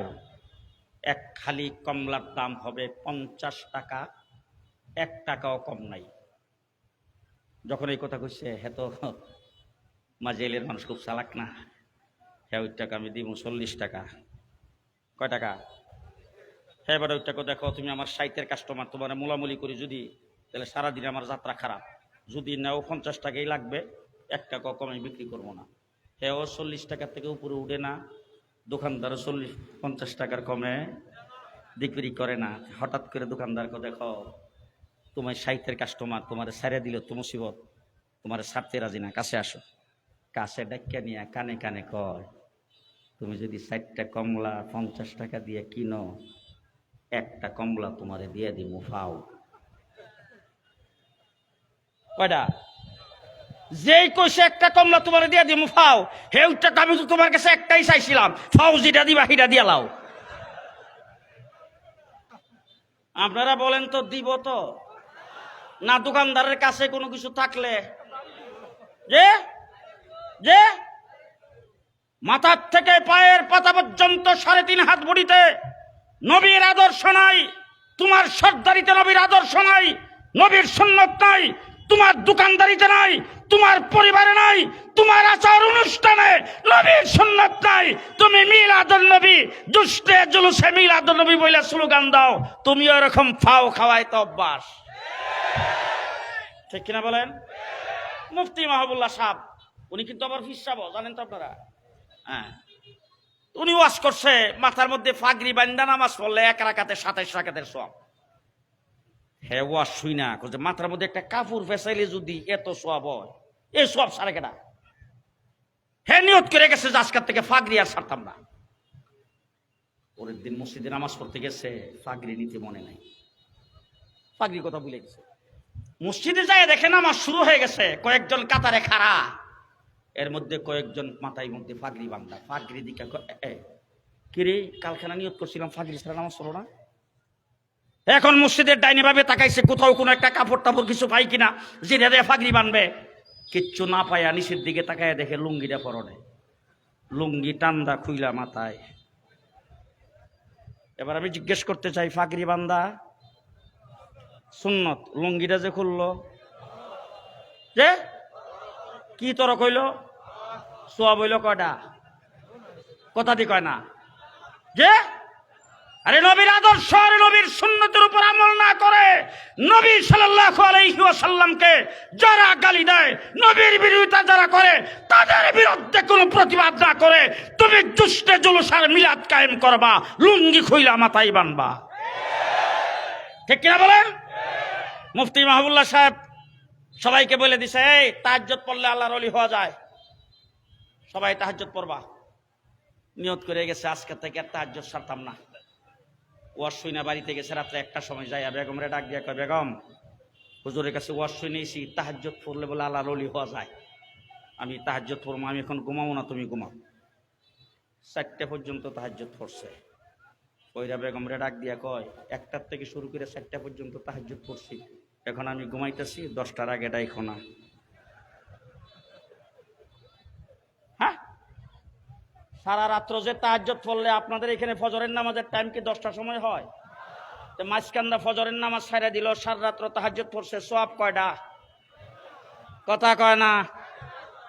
1 খালি কমলার দাম হবে 50 টাকা, 1 টাকাও কম নাই। যখন এই কথা কইছে, হ্যাঁ তো মাঝেলের মানুষ খুব চালাক না, হ্যাঁ ওই টাকা আমি দিব 40 টাকা। কয় টাকা? হ্যাঁ এবার ওই টাকা দেখো তুমি আমার সাইটের কাস্টমার, তোমার মোলামুলি করি যদি, তাহলে সারাদিন আমার যাত্রা খারাপ। যদি নেও 50 টাকাই লাগবে, 1 টাকাও কমে বিক্রি করবো না। হ্যাঁ ও 40 টাকার থেকে উপরে উঠে না, দোকানদারও 40-50 টাকার কমে বিক্রি করে না। হঠাৎ করে দোকানদারকে দেখো, তোমার সাইটের কাস্টমার, তোমার সারিয়া দিল তো মুসিবত, তোমার ছাড়তে রাজি না, কাছে আসো। কাছে ডাক্কা নিয়ে কানে কানে কয়, তুমি যদি 4টা কমলা 50 টাকা দিয়ে কিনো, 1টা কমলা তোমারে দিয়ে দিব ফাও। কয়টা? যেই কইছে 1টা কমলা তোমারে দিয়ে দিব ফাও, হেউটা আমি তো তোমার কাছে একটাই চাইছিলাম, ফাও যেটা দিবা সেটা দিয়া লাও। আপনারা বলেন তো দিব তো না? দোকানদারের কাছে কোনো কিছু থাকলে যে যে মাথার থেকে পায়ের পাতা পর্যন্ত 3.5 হাত বড়িতে নবীর আদর্শ নাই, তোমার সর্দারিতে নবীর আদর্শ নাই, নবীর সুন্নত নাই, তোমার দোকানদারিতে নাই, তোমার পরিবারে নাই, তোমার আচার অনুষ্ঠানে নবীর সুন্নত নাই। তুমি মিলাদুন নবী, দুষ্টে জুলুসে মিলাদুন নবী বইলা স্লোগান দাও, তুমি এরকম ফাও খাওয়াইতে অভ্যাস। ঠিক কিনা বলেন? মুফতি মাহবুবুল্লাহ সাহেব, উনি কিন্তু আবার ফিস সাহেব, জানেন তো আপনারা? হ্যাঁ, উনি ওয়াজ করছে, মাথার মধ্যে ফাগরি বান্দা নামাজ পড়লে 1 রাকাতে 27 রাকাতের সওয়াব। হ্যাঁ ওয়াজ শুই না, মাথার মধ্যে একটা কাপড় ফেসাইলে যদি এত সওয়াব হয়, এই সওয়াব সারে কেনা? হ্যাঁ নিয়ত করে গেছে যে আজকের থেকে ফাগরি আর ছাড়তাম না। পরের দিন মসজিদে নামাজ পড়তে গেছে, ফাগরি নিতে মনে নাই, ফাগরি কথা ভুলে গেছে। মসজিদে যায় দেখে নামাজ শুরু হয়ে গেছে, কয়েকজন কাতারে খাড়া, এর মধ্যে কয়েকজন মাথায় মধ্যে ফাগরি বান্ধা। ফাগরি দিকে কিরে কালখানা নিয়ত করছিলাম ফাগরি ছাড়া নামাজ পড়ো না। এখন মসজিদের ডাইনে ভাবে তাকাইছে, কোথাও কোনো একটা কাপড় টাপড় কিছু পাই কিনা যেটা দিয়ে ফাগরি বানবে। কিচ্ছু না পাইয়া নিচের দিকে তাকায় দেখে লুঙ্গিটা পরনে, লুঙ্গি টান্দা খুইলা মাথায়। এবার আমি জিজ্ঞেস করতে চাই, ফাগরি বান্দা সুন্নত, লুঙ্গিটা যে খুললো যে কি তর কইল, সোয়াব হইল কয়টা? কথা দি কয় না যে আরে নবীর আদর্শ আর নবীর সুন্নতের উপর আমল না করে নবী সাল্লাল্লাহু আলাইহি ওয়াসাল্লামকে যারা গালি দেয়, নবীর বিরোধিতা যারা করে, তাদের বিরুদ্ধে কোনো প্রতিবাদ না করে তুমি দুষ্টে জুলুস আর মিলাদ কায়েম করবা, লুঙ্গি খুইলা মাথায় বানবা। ঠিক কিনা বলেন? মুফতি মাহবুবুল্লাহ সাহেব সবাইকে বলে দিছে, এই তাহাজ্জুদ পড়লে আল্লাহর ওলি হওয়া যায়, সবাই তাহাজ্জুদ পড়বা। নিয়ত করে গেছে আজকে থেকে তাহাজ্জুদ ছাড়তাম না। ওয়াজ শুইনা বাড়িতে গেছে রাত্রে 1টার সময় যাইয়া বেগমরে ডাক দিয়া কয়, বেগম হুজুরের কাছে ওয়াজ শুনেছি তাহাজ্জুদ পড়লে বলে আল্লাহর ওলি হওয়া যায়, আমি তাহাজ্জুদ পড়বো, আমি এখন ঘুমাবো না, তুমি ঘুমাও। 4টা পর্যন্ত তাহাজ্জুদ পড়ছে। ওইরা বেগমরে ডাক দিয়া কয়, 1টার থেকে শুরু করে 4টা পর্যন্ত তাহাজ্জুদ পড়ছি, এখন আমি ঘুমাইতেছি, 10টার আগে ডাইখো না। হ্যাঁ, সারা রাত্র যে তাহাজ্জুদ পড়লে আপনাদের এখানে ফজরের নামাজের টাইম কি 10টার সময় হয়? তো মাঝখানটা ফজরের নামাজ ছাইড়া দিল, সারা রাত্র তাহাজ্জুদ পড়ছে, সওয়াব কয়টা? কথা কয় না।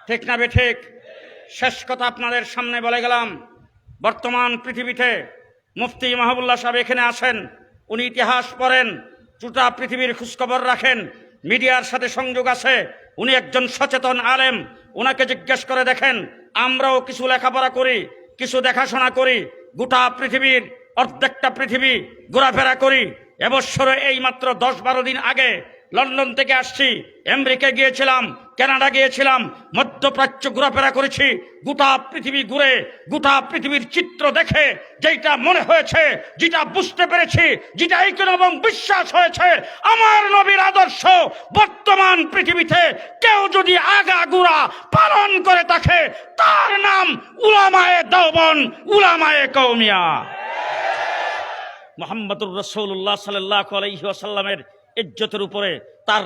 ঠিক না বেঠিক? শেষ কথা আপনাদের সামনে বলে গেলাম, বর্তমান পৃথিবীতে মুফতি মাহবুবুল্লাহ সাহেব এখানে আসেন, উনি ইতিহাস পড়েন, গোটা পৃথিবীর খোঁজখবর রাখেন, মিডিয়ার সাথে সংযোগ আছে, উনি একজন সচেতন আলেম। ওনাকে জিজ্ঞেস করে দেখেন, আমরাও কিছু লেখাপড়া করি, কিছু দেখাশোনা করি, গোটা পৃথিবীর অর্ধেকটা পৃথিবী ঘোরাফেরা করি। এবছরে এই মাত্র 10-12 দিন আগে লন্ডন থেকে আসছি, আমেরিকা গিয়েছিলাম, কানাডা গিয়েছিলাম, মধ্যপ্রাচ্য ঘোরাফেরা করেছি। গোটা পৃথিবী ঘুরে, গোটা পৃথিবীর চিত্র দেখে যেটা মনে হয়েছে, যেটা বুঝতে পেরেছি, যেটা ঐক্য এবং বিশ্বাস হয়েছে, আমার নবীর আদর্শ বর্তমান পৃথিবীতে কেউ যদি আগাগোড়া পালন করে থাকে, তার নাম উলামায়ে দেওবন্দ, উলামায়ে কওমিয়া। মুহাম্মদুর রাসূলুল্লাহ সাল্লাল্লাহু আলাইহি ওয়াসাল্লামের ইজ্জতের উপরে, তার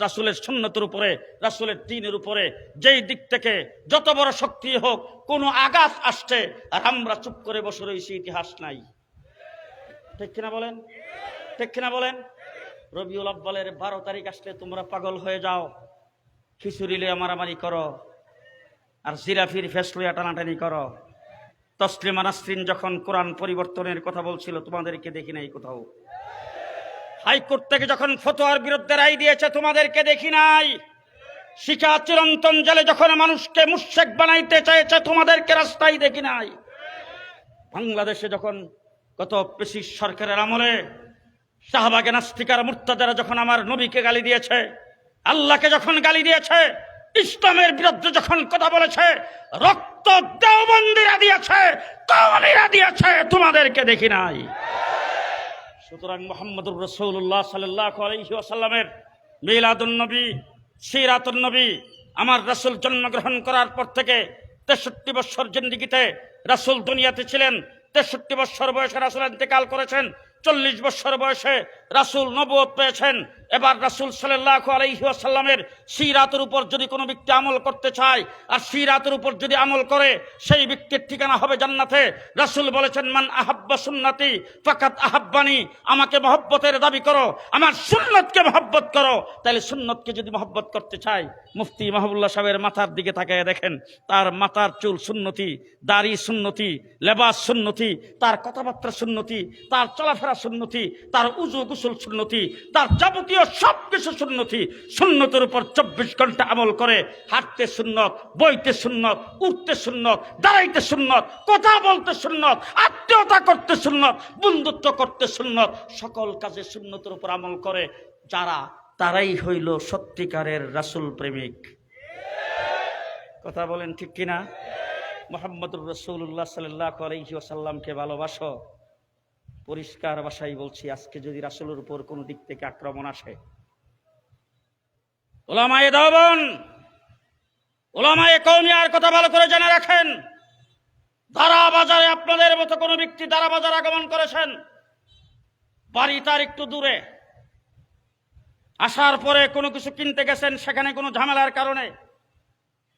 রাসূলের সুন্নতের উপরে, রাসূলের দ্বীনের উপরে যেই দিক থেকে যত বড় শক্তি হোক, কোনো আঘাত আসছে আর আমরা চুপ করে বসে রয়েছি, ইতিহাস নাই। ঠিক কিনা বলেন? ঠিক কিনা বলেন? রবিউল আউয়ালের 12 তারিখ আসলে তোমরা পাগল হয়ে যাও, খিচুড়ি লিয়ে মারামারি করো আর জিরাফির ফেস লইয়া টানাটানি করো। তসলিমা নাসরিন যখন কোরআন পরিবর্তনের কথা বলছিল, তোমাদেরকে দেখি নাই কোথাও। হাইকোর্ট থেকে যখন ফতোয়ার বিরুদ্ধে রায় দিয়েছে, তোমাদেরকে দেখি নাই। শিখা চিরন্তন জেলে যখন মানুষকে মুশরিক বানাইতে চেয়েছে, তোমাদেরকে রাস্তায় দেখি নাই। বাংলাদেশে যখন গত পেশি সরকারের আমলে শাহবাগে নাস্তিকার মুর্তাজারা যখন আমার নবীকে গালি দিয়েছে, আল্লাহকে যখন গালি দিয়েছে, ইসলামের বিরুদ্ধে যখন কথা বলেছে, রক্ত দেওবন্দিরা দিয়েছে, কওমিরা দিয়েছে, তোমাদেরকে দেখি নাই। সুতরাং মুহাম্মদুর রাসূলুল্লাহ সাল্লাল্লাহু আলাইহি ওয়াসাল্লামের মিলাদুন নবী, সিরাতুন নবী, আমার রাসূল জন্মগ্রহণ করার পর থেকে 63 বছর জিন্দেগিতে রাসূল দুনিয়াতে ছিলেন। 63 বছর বয়সে রাসূল ইন্তেকাল করেছেন। 40 বছর বয়সে রাসূল নবুয়ত পেয়েছেন। এবার রাসূল সাল্লাল্লাহু আলাইহি ওয়াসাল্লামের সিরাতের উপর যদি কোনো ব্যক্তি আমল করতে চায় আর সিরাতের উপর যদি আমল করে, সেই ব্যক্তির ঠিকানা হবে জান্নাতে। রাসূল বলেছেন, মান আহাব্বা সুন্নতি ফাকাত আহাব্বানি, আমাকে মহব্বতের দাবি করো, আমার সুন্নতকে মহব্বত করো। তাহলে সুন্নতকে যদি মহব্বত করতে চাই, মুফতি মাহবুবুল্লাহ সাহেবের মাথার দিকে তাকিয়ে দেখেন, তার মাথার চুল সুন্নতি, দাড়ি সুন্নতি, লেবাস সুন্নতি, তার কথাবার্তা সুন্নতি, তার চলাফেরা সুন্নতি, তার উযু গোসল সুন্নতি, তার যাবতীয় সবকিছু সুন্নতি। সুন্নতের উপর 24 ঘন্টা আমল করে, হাঁটতে সুন্নত, বইতে সুন্নত, উঠতে সুন্নত, দাঁড়াইতে সুন্নত, কথা বলতে সুন্নত, আত্মীয়তা করতে সুন্নত, বন্ধুত্ব করতে সুন্নত, সকল কাজে সুন্নতের উপর আমল করে যারা, তারাই হইল সত্যিকারের রাসূল প্রেমিক। কথা বলেন ঠিক কিনা? মুহাম্মদুর রাসূলুল্লাহ সাল্লাল্লাহু আলাইহি ওয়াসাল্লামকে ভালোবাসো। পরিষ্কার ভাষায় বলছি, আজকে যদি রাসূলের উপর কোনো দিক থেকে আক্রমণ আসে, উলামায়ে দেওবন্দ, উলামায়ে কওমিয়ার কথা ভালো করে জেনে রাখেন। দারা বাজারে আপনাদের মতো কোনো ব্যক্তি দারা বাজার আগমন করেছেন, বাড়ি তার একটু দূরে, আসার পরে কোনো কিছু কিনতে গেছেন, সেখানে কোনো ঝামেলার কারণে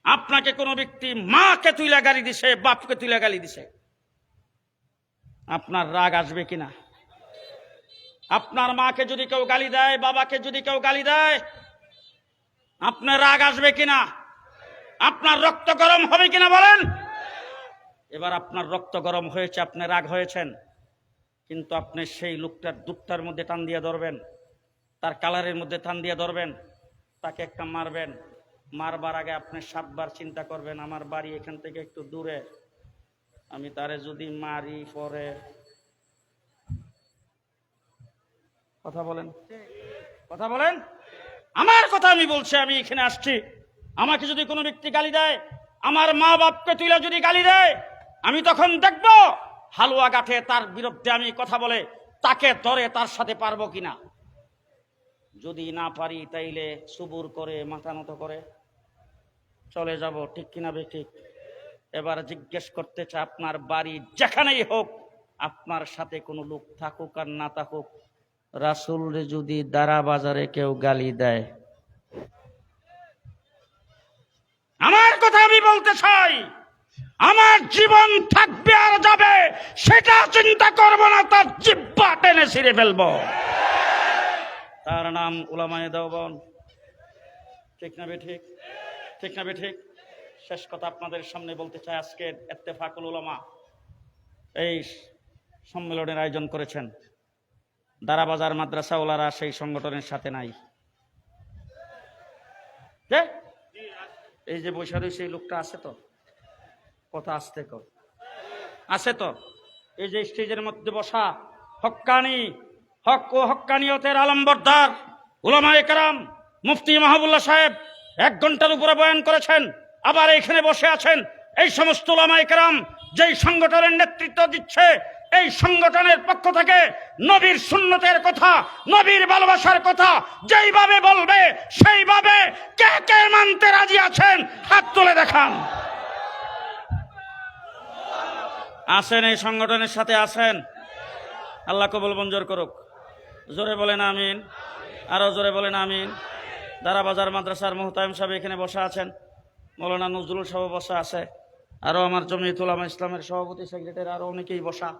আপনাকে কোনো ব্যক্তি মাকে তুইলা গালি দিছে, বাপকে তুইলা গালি দিছে, আপনার রাগ আসবে কিনা? আপনার মাকে যদি কেউ গালি দেয়, বাবাকে যদি কেউ গালি দেয়, আপনার রাগ আসবে কিনা? আপনার রক্ত গরম হবে কিনা বলেন? এবার আপনার রক্ত গরম হয়েছে, আপনি রাগ হয়েছেন, কিন্তু আপনি সেই লোকটার দুধটার মধ্যে টান দিয়ে ধরবেন, তার কালারের মধ্যে টান দিয়ে ধরবেন, তাকে একটা মারবেন। মারবার আগে আপনি 7 বার চিন্তা করবেন, আমার বাড়ি এখান থেকে একটু দূরে, আমি তারে যদি মারি পরে। কথা বলেন, কথা বলেন। আমার কথা আমি বলছি, আমি এখানে আসছি, আমাকে যদি কোনো ব্যক্তি গালি দেয়, আমার মা বাপকে তুলে যদি গালি দেয়, আমি তখন দেখব হালুয়া গাঠে তার বিরুদ্ধে আমি কথা বলে তাকে ধরে তার সাথে পারবো কিনা। যদি না পারি তাইলে সুবুর করে মাথা নত করে চলে যাব, ঠিক কিনা বে ঠিক? এবার জিজ্ঞেস করতে চাই, আপনার বাড়ি যেখানেই হোক, আপনার সাথে কোনো লোক থাকুক আর না থাকুক, রাসূলরে যদি দারা বাজারে কেউ গালি দেয়, আমার কথা আমি বলতে চাই, আমার জীবন থাকবে আর যাবে সেটা চিন্তা করব না, তার জিহ্বা টেনে ছিঁড়ে ফেলবো। তার নাম উলামায়ে দেওবন্দ, ঠিক না বে ঠিক? ঠিক না বে ঠিক? শেষ কথা আপনাদের সামনে বলতে চাই, আজকে ইত্তেফাকুল উলামা এই সম্মেলনের আয়োজন করেছেন, দারাবাজার মাদ্রাসাওয়ালারা সেই সংগঠনের সাথে নাই। এই যে বৈশা রয়েছে এই লোকটা আছে তো, কথা আসতে কর, আছে তো? এই যে স্টেজের মধ্যে বসা হক্কানি, হক ও হক্কানিয়তের আলমবরদার উলামায়ে কেরাম, মুফতি মাহবুবুল্লাহ সাহেব 1 ঘন্টার উপরে বয়ান করেছেন, আবার এখানে বসে আছেন এই সমস্ত উলামায়ে কেরাম যেই সংগঠনের নেতৃত্ব দিচ্ছে, এই সংগঠনের পক্ষ থেকে নবীর সুন্নতের কথা, নবীর ভালোবাসার কথা যেইভাবে বলবে সেইভাবে কে কে মানতে রাজি আছেন? হাত তুলে দেখান। আছেন এই সংগঠনের সাথে? আছেন? আল্লাহ কবুল মঞ্জুর করুক। জোরে বলেন আমিন, আরো জোরে বলেন আমিন। দারাবাজার মাদ্রাসার মুহতামিম সাহেব এখানে বসে আছেন, মৌলানা নজরুল সাহেব বসা আছে, আরো আমার জমিয়তুল উলামা ইসলামের সভাপতি সেক্রেটারি আরো অনেকেই বসা।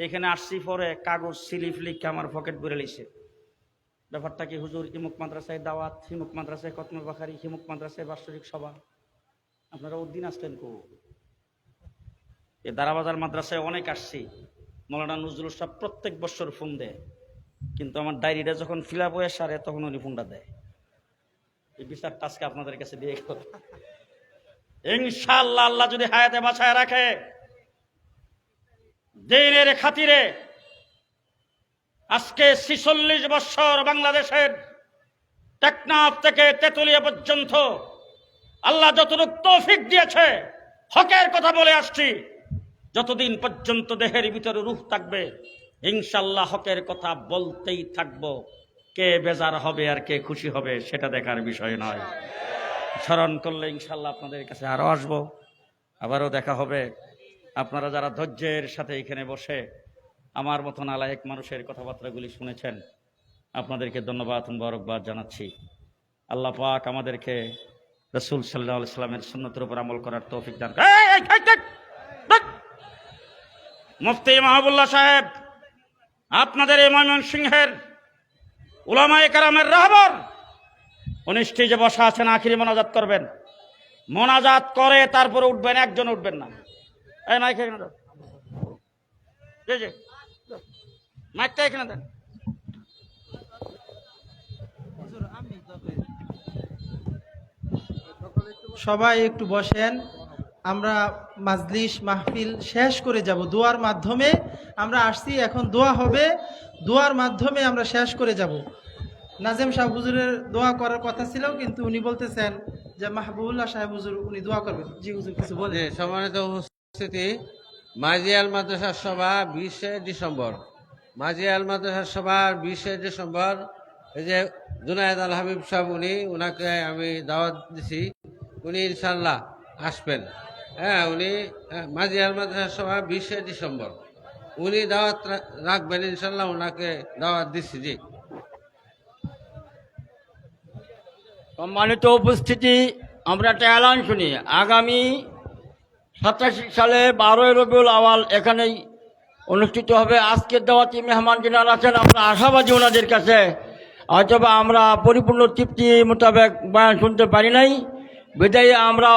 এখানে আসছি পরে কাগজ সিলিপ লিখে আমার পকেট ভরে লিছে। ব্যাপারটা কি হুজুর, ইমুক মাদ্রাসায় দাওয়াত, হিমুক মাদ্রাসায় খতমে বাখারি, হিমুক মাদ্রাসায় বাৎসরিক সভা, আপনারা উদ্দিন আসলেন কো? এই দারাবাজার মাদ্রাসায় অনেক আসছি, মৌলানা নজরুল সাহেব প্রত্যেক বছর ফোন দেয়, কিন্তু আমার ডায়েরিটা যখন ফিল আপ হয়ে সারে তখন উনি ফোনটা দেয়। এই বিচারটা আজকে আপনাদের কাছে দিয়ে গেল। ইনশাআল্লাহ আল্লাহ যদি হায়াতে বাঁচায় রাখে, দ্বীনের খাতিরে আজকে 46 বছর বাংলাদেশের টেকনাফ থেকে তেতুলিয়া পর্যন্ত আল্লাহ যতটুকু তৌফিক দিয়েছে হকের কথা বলে আসছি। যতদিন পর্যন্ত দেহের ভিতরে রূহ থাকবে ইনশাআল্লাহ হকের কথা বলতেই থাকবো। কে বেজার হবে আর কে খুশি হবে সেটা দেখার বিষয় নয়। স্মরণ করলে ইনশাআল্লাহ আপনাদের কাছে আরো আসবো, আবারও দেখা হবে। আপনারা যারা ধৈর্যের সাথে এখানে বসে আমার মতন আলায়েক মানুষের কথাবার্তাগুলি শুনেছেন, আপনাদেরকে ধন্যবাদ মুবারকবাদ জানাচ্ছি। আল্লাহ পাক আমাদেরকে রাসূল সাল্লাল্লাহু আলাইহি সাল্লামের সুন্নতের উপর আমল করার তৌফিক দান। মুফতি মাহবুবুল্লাহ সাহেব, আপনাদের এই ময়মনসিংহের উলামায়ে কেরামের রাহবার, উনি স্টেজে বসা আছেন, আখিরি মোনাজাত করবেন। মোনাজাত করে তারপরে উঠবেন, একজন উঠবেন না। এই মাইক এখানে দাও, মাইকটা এখানে দেন। সবাই একটু বসেন, আমরা মাজলিস মাহফিল শেষ করে যাব দোয়ার মাধ্যমে। আমরা আসছি, এখন দোয়া হবে, দোয়ার মাধ্যমে আমরা শেষ করে যাব। নাজেম সাহেব হুজুরের দোয়া করার কথা ছিল, কিন্তু উনি বলতেছেন যে মাহবুবুল্লাহ সাহেব হুজুর উনি দোয়া করবেন। জি হুজুর কিছু বলেন। সম্মানিত উপস্থিতি, মাজিয়াল মাদ্রাসা সভা 20শে ডিসেম্বর, মাজিয়াল মাদ্রাসা সভার 20শে ডিসেম্বর, এই যে জুনায়েদ আল হাবিব সাহেব উনাকে আমি দাওয়াত দিছি, উনি ইনশাল্লাহ আসবেন। হ্যাঁ, উনি মাজিয়াল মাদ্রাসা সভা 20শে ডিসেম্বর, উনি দাওয়াত রাখবেন ইনশাল্লাহ, ওনাকে দাওয়াত দিচ্ছি। জি, সম্মানিত উপস্থিতি, আমরা একটা এলান শুনি। আগামী 87 সালে 12ই রবিউল আওয়াল এখানেই অনুষ্ঠিত হবে। আজকের দাওয়াতি মেহমান যিনারা আছেন, আমরা আশাবাদী ওনাদের কাছে। হয়তোবা আমরা পরিপূর্ণ তৃপ্তি মোতাবেক বয়ান শুনতে পারি নাই, বিদায়ী আমরা